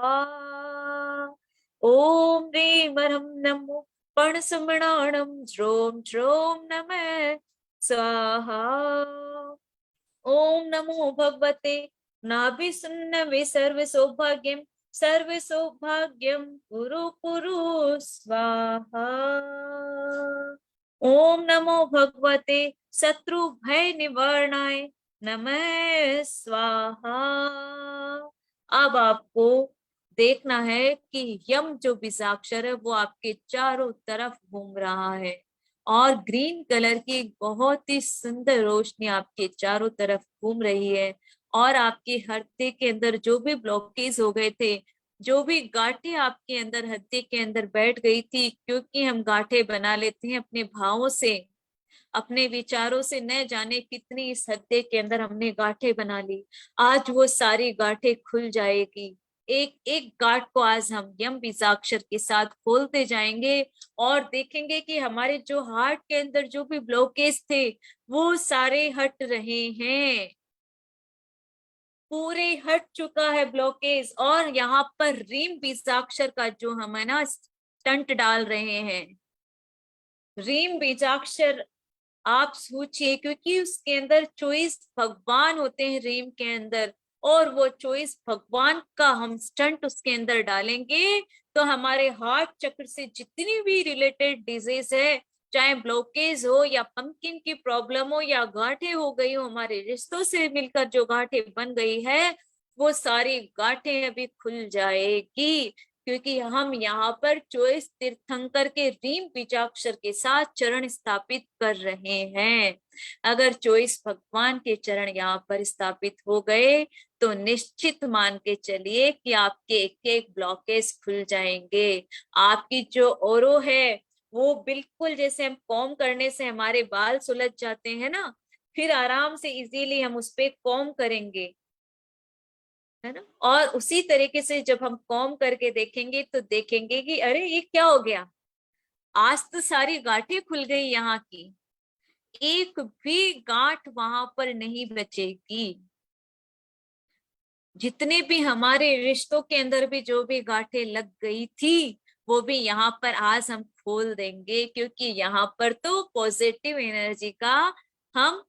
ओम ह्रीम अरम नमो पण संवणाणम ज्रोम ज्रोम नमः स्वाहा। ओम नमो भगवते नाभिसुन्नवे सर्व सौभाग्यम कुरु कुरु स्वाहा। ओम नमो भगवते शत्रु भय निवारणाय नमः स्वाहा। अब आपको देखना है कि यम जो बीजाक्षर है वो आपके चारों तरफ घूम रहा है और ग्रीन कलर की बहुत ही सुंदर रोशनी आपके चारों तरफ घूम रही है और आपके हृदय के अंदर जो भी ब्लॉकेज हो गए थे, जो भी गांठें आपके अंदर हृदय के अंदर बैठ गई थी, क्योंकि हम गांठें बना लेते हैं अपने भावों से, अपने विचारों से, न जाने कितनी इस हृदय के अंदर हमने गांठें बना ली, आज वो सारी गांठें खुल जाएगी। एक एक गांठ को आज हम यम बीजाक्षर के साथ खोलते जाएंगे और देखेंगे कि हमारे जो हार्ट के अंदर जो भी ब्लॉकेज थे वो सारे हट रहे हैं, पूरे हट चुका है ब्लॉकेज। और यहाँ पर रीम बीजाक्षर का जो हम है ना स्टंट डाल रहे हैं, रीम बीजाक्षर आप सोचिए, क्योंकि उसके अंदर 24 भगवान होते हैं रीम के अंदर, और वो 24 भगवान का हम स्टंट उसके अंदर डालेंगे तो हमारे हार्ट चक्र से जितनी भी रिलेटेड डिजीज है, चाहे ब्लॉकेज हो या पंपकिन की प्रॉब्लम हो या गांठें हो गई हो, हमारे रिश्तों से मिलकर जो गांठें बन गई है वो सारी गांठें अभी खुल जाएगी, क्योंकि हम यहाँ पर 24 तीर्थंकर के रीम बीजाक्षर के साथ चरण स्थापित कर रहे हैं। अगर 24 भगवान के चरण यहाँ पर स्थापित हो गए तो निश्चित मान के चलिए कि आपके एक एक ब्लॉकेज खुल जाएंगे। आपकी जो ओरो है वो बिल्कुल जैसे हम कॉम करने से हमारे बाल सुलझ जाते हैं ना, फिर आराम से इजीली हम उस पे कॉम करेंगे, है ना। और उसी तरीके से जब हम कॉम करके देखेंगे तो देखेंगे कि अरे ये क्या हो गया, आज तो सारी गांठें खुल गई, यहाँ की एक भी गांठ वहां पर नहीं बचेगी। जितने भी हमारे रिश्तों के अंदर भी जो भी गांठें लग गई थी वो भी यहाँ पर आज हम खोल देंगे, क्योंकि यहाँ पर तो पॉजिटिव एनर्जी का हम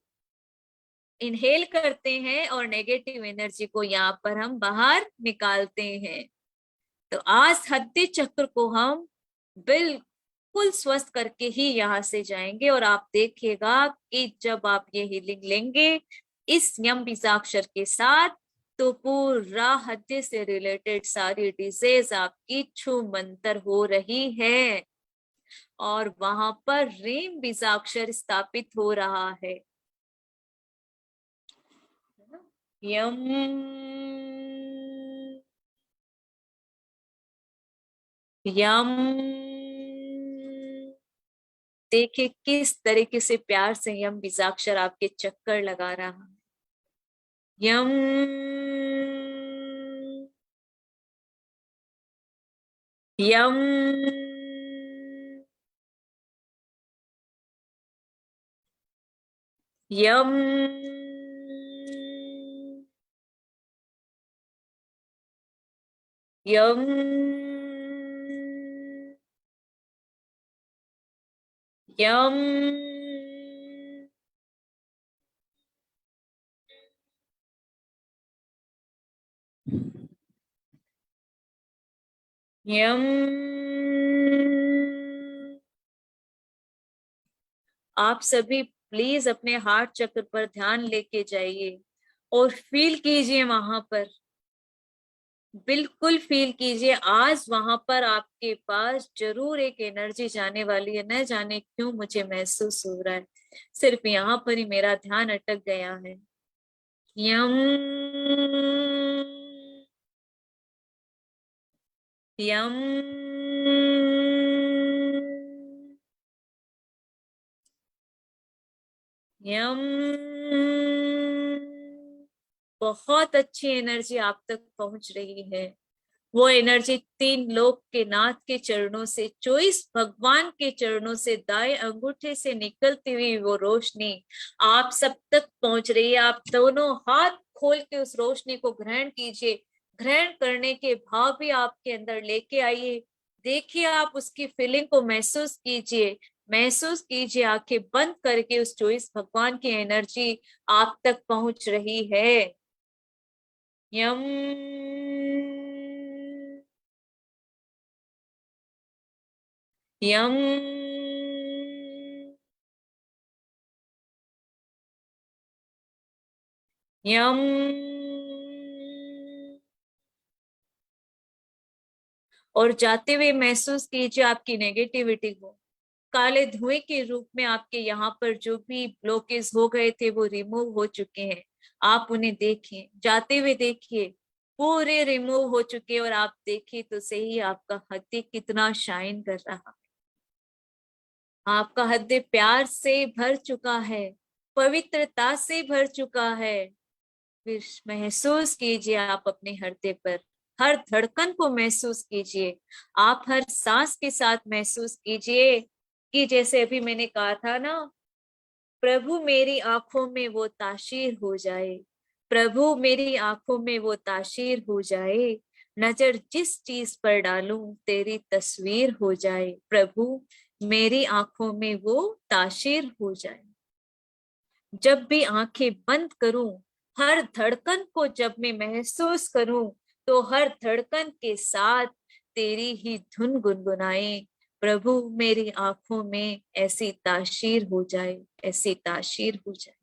इनहेल करते हैं और नेगेटिव एनर्जी को यहाँ पर हम बाहर निकालते हैं। तो आज हृदय चक्र को हम बिल्कुल स्वस्थ करके ही यहाँ से जाएंगे और आप देखिएगा कि जब आप ये हीलिंग लेंगे इस यम बीजाक्षर के साथ तो पूरा हृदय से रिलेटेड सारी डिजीज आपकी छू मंतर हो रही है और वहां पर रीम बीजाक्षर स्थापित हो रहा है। यम यम। देखिए किस तरीके से प्यार से यम बीजाक्षर आपके चक्कर लगा रहा है। यम। यम। यम। यम। यम। यम। आप सभी प्लीज अपने हार्ट चक्र पर ध्यान लेके जाइए और फील कीजिए वहां पर, बिल्कुल फील कीजिए। आज वहां पर आपके पास जरूर एक एनर्जी जाने वाली है, न जाने क्यों मुझे महसूस हो रहा है, सिर्फ यहाँ पर ही मेरा ध्यान अटक गया है। यम। यम। यम। बहुत अच्छी एनर्जी आप तक पहुंच रही है। वो एनर्जी तीन लोक के नाथ के चरणों से, 24 भगवान के चरणों से, दाएं अंगूठे से निकलती हुई वो रोशनी आप सब तक पहुंच रही है। आप दोनों हाथ खोल के उस रोशनी को ग्रहण कीजिए। ग्रहण करने के भाव भी आपके अंदर लेके आइए। देखिए आप उसकी फीलिंग को महसूस कीजिए। महसूस कीजिए, आंखें बंद करके उस 24 भगवान की एनर्जी आप तक पहुंच रही है। यम। यम। यम। और जाते हुए महसूस कीजिए आपकी नेगेटिविटी को काले धुएं के रूप में, आपके यहाँ पर जो भी ब्लॉकेज हो गए थे वो रिमूव हो चुके हैं। आप उन्हें देखिए, जाते हुए देखिए, पूरे रिमूव हो चुके हैं। और आप देखिए तो सही, आपका हृदय कितना शाइन कर रहा, आपका हृदय प्यार से भर चुका है, पवित्रता से भर चुका है। फिर महसूस कीजिए आप अपने हृदय पर, हर धड़कन को महसूस कीजिए। आप हर सांस के साथ महसूस कीजिए कि जैसे अभी मैंने कहा था ना, प्रभु मेरी आंखों में वो ताशीर हो जाए। प्रभु मेरी आंखों में वो ताशीर हो जाए। नजर जिस चीज पर डालूं तेरी तस्वीर हो जाए। प्रभु मेरी आंखों में वो ताशीर हो जाए। जब भी आंखें बंद करूं, हर धड़कन को जब मैं महसूस करूं, तो हर धड़कन के साथ तेरी ही धुन गुनगुनाए। प्रभु मेरी आंखों में ऐसी ताशीर हो जाए, ऐसी ताशीर हो जाए।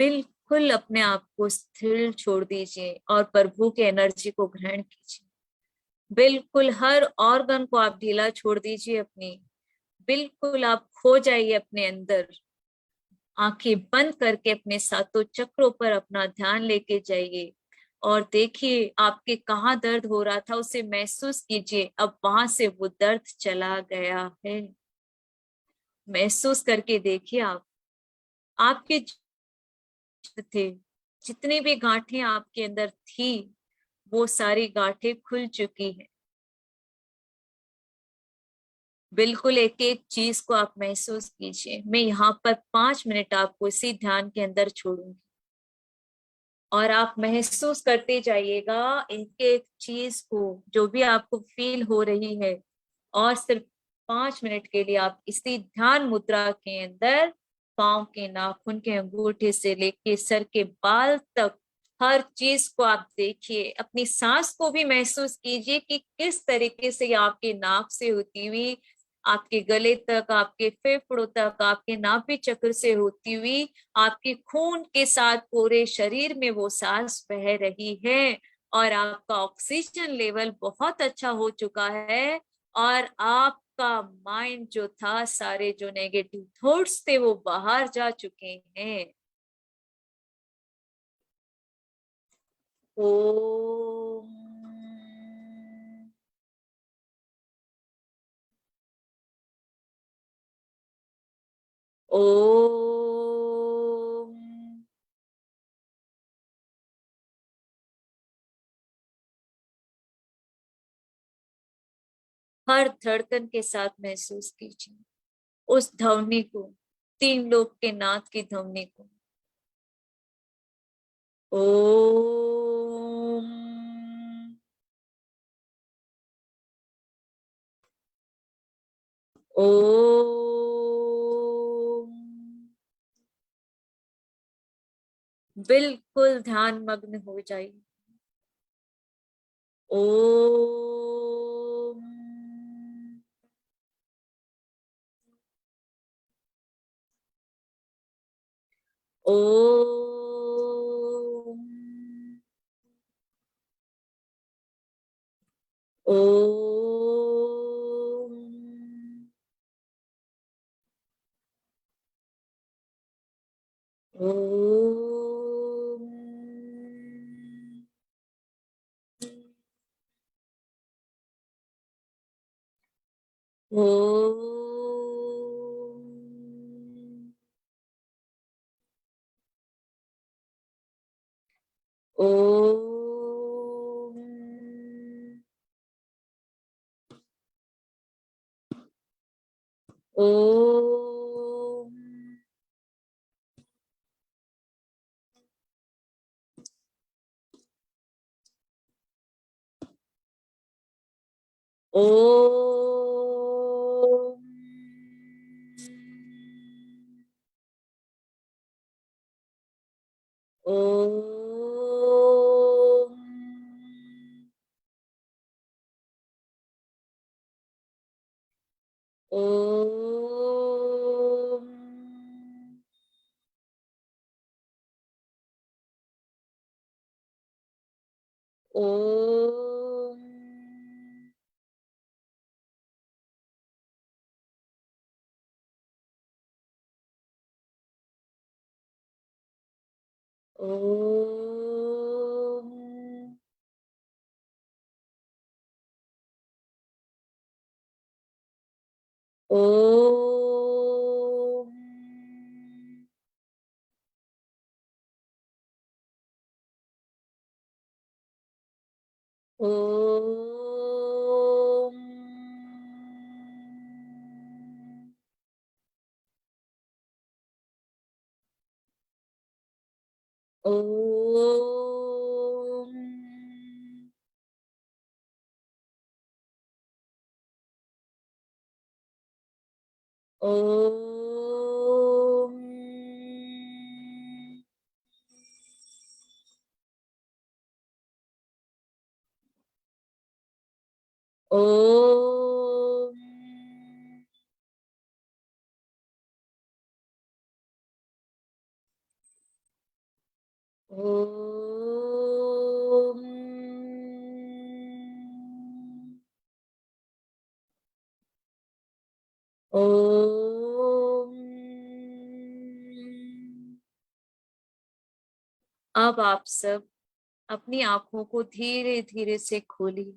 बिल्कुल अपने आप को स्थिर छोड़ दीजिए और प्रभु की एनर्जी को ग्रहण कीजिए। बिल्कुल हर ऑर्गन को आप ढीला छोड़ दीजिए अपनी। बिल्कुल आप खो जाइए अपने अंदर। आंखें बंद करके अपने सातों चक्रों पर अपना ध्यान लेके जाइए और देखिए आपके कहाँ दर्द हो रहा था उसे महसूस कीजिए। अब वहां से वो दर्द चला गया है। महसूस करके देखिए आप, आपके थे जितनी भी गांठें आपके अंदर थी, वो सारी गांठें खुल चुकी है। बिल्कुल एक एक चीज को आप महसूस कीजिए। मैं यहाँ पर 5 मिनट आपको इसी ध्यान के अंदर छोड़ूंगी और आप महसूस करते जाइएगा एक एक चीज को, जो भी आपको फील हो रही है। और सिर्फ 5 मिनट के लिए आप इसी ध्यान मुद्रा के अंदर पांव के नाखून के अंगूठे से लेके सर के बाल तक हर चीज को आप देखिए। अपनी सांस को भी महसूस कीजिए कि किस तरीके से ये आपके नाक से होती हुई आपके गले तक, आपके फेफड़ों तक, आपके नाभि चक्र से होती हुई आपके खून के साथ पूरे शरीर में वो सांस बह रही है। और आपका ऑक्सीजन लेवल बहुत अच्छा हो चुका है और आपका माइंड जो था, सारे जो नेगेटिव थॉट्स थे वो बाहर जा चुके हैं। ओम। ओम। हर धड़कन के साथ महसूस कीजिए उस ध्वनि को, तीन लोक के नाथ की ध्वनि को। ओम। ओम। बिल्कुल ध्यान मग्न हो जाइए। ओम। ओम। ओम। ओम। ओम। ओम। ओम। ओम। ओम। ओम। ओम। ओम। ओम। ओम। ओम। ओम। ओम। ओम। ओम। अब आप सब अपनी आंखों को धीरे धीरे से खोलिए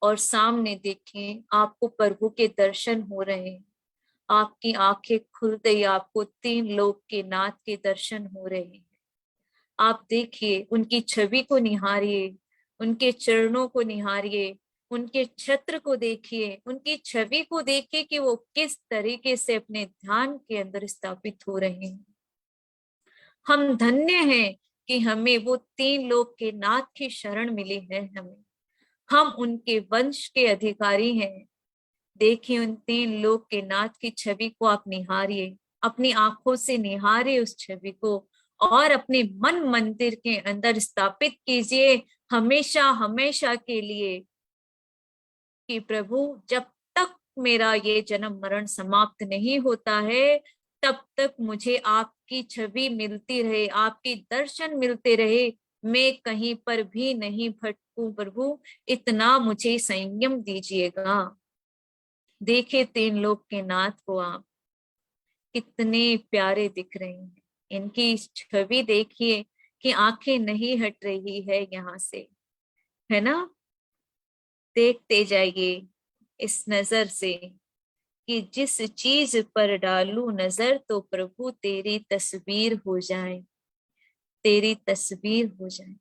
और सामने देखें, आपको प्रभु के दर्शन हो रहे हैं। आपकी आंखें खुलते ही आपको तीन लोक के नाथ के दर्शन हो रहे हैं। आप देखिए, उनकी छवि को निहारिए, उनके चरणों को निहारिए, उनके छत्र को देखिए, उनकी छवि को देखिए कि वो किस तरीके से अपने ध्यान के अंदर स्थापित हो रहे हैं। हम धन्य हैं कि हमें वो तीन लोक के नाथ की शरण मिली है। हम उनके वंश के अधिकारी हैं। देखिए, उन तीन लोक के नाथ की छवि को आप निहारिए, अपनी आंखों से निहारिए उस छवि को और अपने मन मंदिर के अंदर स्थापित कीजिए हमेशा हमेशा के लिए कि प्रभु, जब तक मेरा ये जन्म मरण समाप्त नहीं होता है, तब तक मुझे आपकी छवि मिलती रहे, आपके दर्शन मिलते रहे। मैं कहीं पर भी नहीं भटकूं प्रभु, इतना मुझे संयम दीजिएगा। देखे तीन लोक के नाथ को आप, कितने प्यारे दिख रहे हैं। इनकी छवि देखिए कि आंखें नहीं हट रही है यहाँ से, है ना। देखते जाइए इस नजर से कि जिस चीज पर डालू नजर तो प्रभु तेरी तस्वीर हो जाए, तेरी तस्वीर हो जाए,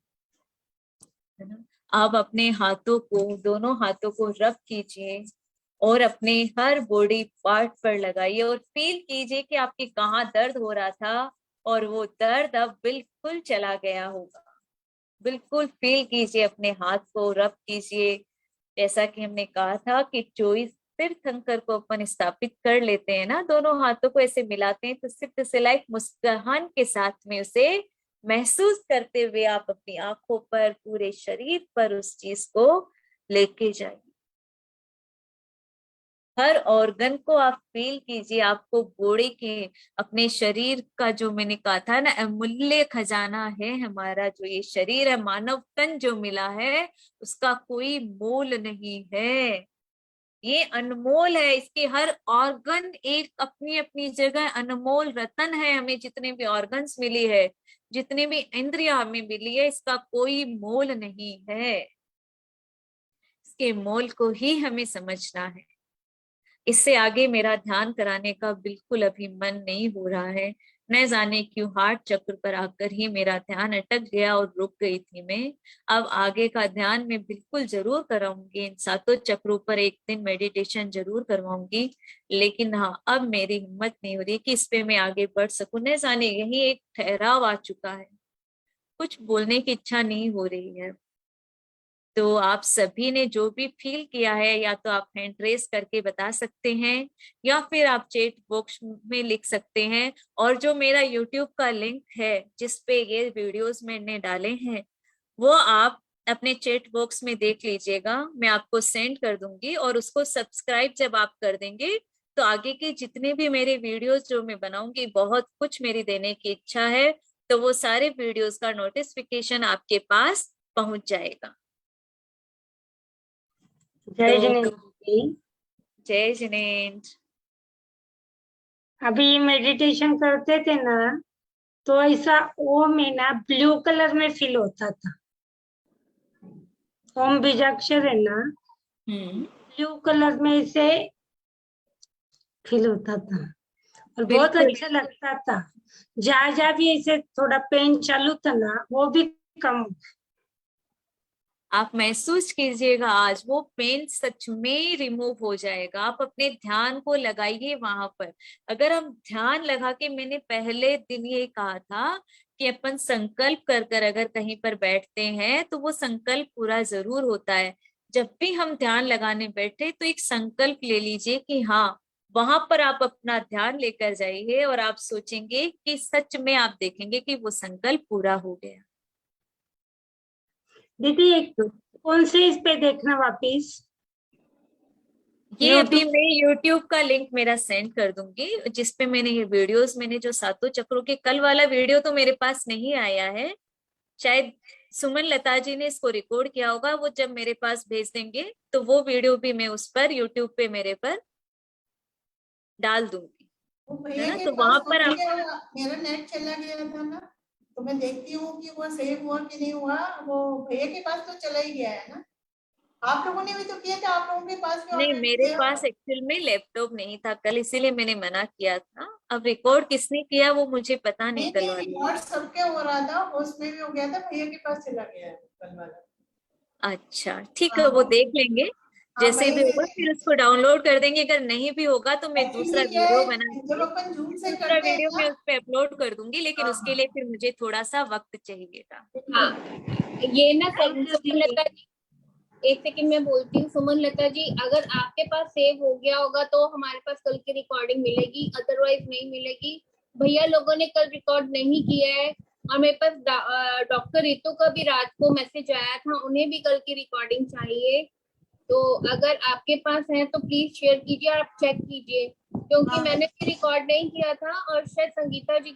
है ना। आप अपने हाथों को, दोनों हाथों को रब कीजिए और अपने हर बॉडी पार्ट पर लगाइए और फील कीजिए कि आपके कहाँ दर्द हो रहा था और वो दर्द अब बिल्कुल चला गया होगा। बिल्कुल फील कीजिए, अपने हाथ को रब कीजिए। जैसा कि हमने कहा था कि 24 तीर्थंकर को अपन स्थापित कर लेते हैं ना, दोनों हाथों को ऐसे मिलाते हैं तो सिर्फ से लाइक मुस्कान के साथ में उसे महसूस करते हुए आप अपनी आंखों पर, पूरे शरीर पर उस चीज को लेके जाइए। हर ऑर्गन को आप फील कीजिए। आपको बॉडी के, अपने शरीर का, जो मैंने कहा था ना, अमूल्य खजाना है हमारा जो ये शरीर है, मानव तन जो मिला है उसका कोई मोल नहीं है। ये अनमोल है। इसके हर ऑर्गन एक अपनी अपनी जगह अनमोल रतन है। हमें जितने भी ऑर्गन्स मिली है, जितनी भी इंद्रियां हमें मिली है, इसका कोई मोल नहीं है। इसके मोल को ही हमें समझना है। इससे आगे मेरा ध्यान कराने का बिल्कुल अभी मन नहीं हो रहा है। न जाने क्यों हार्ट चक्र पर आकर ही मेरा ध्यान अटक गया और रुक गई थी मैं। अब आगे का ध्यान मैं बिल्कुल जरूर कराऊंगी, इन सातों चक्रों पर एक दिन मेडिटेशन जरूर करवाऊंगी। लेकिन हाँ, अब मेरी हिम्मत नहीं हो रही कि इस पे मैं आगे बढ़ सकूं। न जाने यही एक ठहराव आ चुका है, कुछ बोलने की इच्छा नहीं हो रही है। तो आप सभी ने जो भी फील किया है, या तो आप हैंड रेस करके बता सकते हैं या फिर आप चैट बॉक्स में लिख सकते हैं। और जो मेरा यूट्यूब का लिंक है जिसपे ये वीडियोस मैंने डाले हैं, वो आप अपने चैट बॉक्स में देख लीजिएगा। मैं आपको सेंड कर दूंगी और उसको सब्सक्राइब जब आप कर देंगे तो आगे के जितने भी मेरे वीडियोस जो मैं बनाऊंगी, बहुत कुछ मेरी देने की इच्छा है, तो वो सारे वीडियोस का नोटिफिकेशन आपके पास पहुंच जाएगा। जय तो जिनेन्द्र जी। जय जिनेन्द्र। अभी मेडिटेशन करते थे ना, तो ऐसा वो में ना ब्लू कलर में फील होता था। ओम बीजाक्षर है ना, ब्लू कलर में से फील होता था और बहुत बिल्कुल। अच्छा लगता था। जहाँ जहाँ भी ऐसे थोड़ा पेन चालू था ना, वो भी कम। आप महसूस कीजिएगा, आज वो पेन सच में रिमूव हो जाएगा। आप अपने ध्यान को लगाइए वहां पर। अगर हम ध्यान लगा के, मैंने पहले दिन ये कहा था कि अपन संकल्प कर कर अगर कहीं पर बैठते हैं तो वो संकल्प पूरा जरूर होता है। जब भी हम ध्यान लगाने बैठे तो एक संकल्प ले लीजिए कि हाँ, वहां पर आप अपना ध्यान लेकर जाइए और आप सोचेंगे कि सच में आप देखेंगे कि वो संकल्प पूरा हो गया। दीदी एक कौन से इस पे देखना वापिस? ये अभी यूट्यूब? मैं YouTube का लिंक मेरा सेंड कर दूंगी, जिसपे मैंने ये वीडियोस, मैंने जो सातों चक्रों के, कल वाला वीडियो तो मेरे पास नहीं आया है, शायद सुमन लता जी ने इसको रिकॉर्ड किया होगा। वो जब मेरे पास भेज देंगे तो वो वीडियो भी मैं उस पर YouTube पे मेरे पर डाल दूंगी, वो है भैया ना। के तो पास वहां पर होने आप, के, मेरा नेट चला गया था ना, तो मैं देखती हूँ कि वो सेव हुआ कि नहीं हुआ। वो भैया के पास तो चला ही गया है ना। आप लोगों ने भी तो किया था, आप लोगों के पास भी नहीं, ऑलरेडी मेरे सेव पास एक्चुअल में लैपटॉप नहीं था कल, इसीलिए मैंने मना किया था। अब रिकॉर्ड किसने किया वो मुझे पता नहीं नहीं कल नहीं, वाले। रिकॉर्ड सबके हो रहा था, होस्ट में भी हो गया था, भैया के पास चला गया है कल वाला। अच्छा ठीक है, वो हाँ देख लेंगे। हाँ, जैसे भी होगा मैं फिर उसको डाउनलोड कर देंगे। अगर नहीं भी होगा तो मैं दूसरा एक्चुअली क्या वीडियो है, बना जब के, अपन जूम से दूसरा करते हैं वीडियो मैं ना। उस पे अपलोड कर दूंगी, लेकिन हाँ उसके हाँ, लिए फिर मुझे थोड़ा सा वक्त चाहिएगा। बिल्कुल। हाँ, ये ना थैंक यू सुमन दीदी। लता जी, एक सेकंड में बोलती हूँ। सुमन लता जी, अगर आपके पास सेव हो गया होगा तो हमारे पास कल की रिकॉर्डिंग मिलेगी, अदरवाइज नहीं मिलेगी। भैया लोगों ने कल रिकॉर्ड नहीं किया है और मेरे पास डॉक्टर रितु का भी रात को मैसेज आया था, उन्हें भी कल की रिकॉर्डिंग चाहिए। तो अगर आपके पास है तो प्लीज शेयर कीजिए और आप चेक कीजिए, क्योंकि हाँ। मैंने भी रिकॉर्ड नहीं किया था और शायद संगीता जी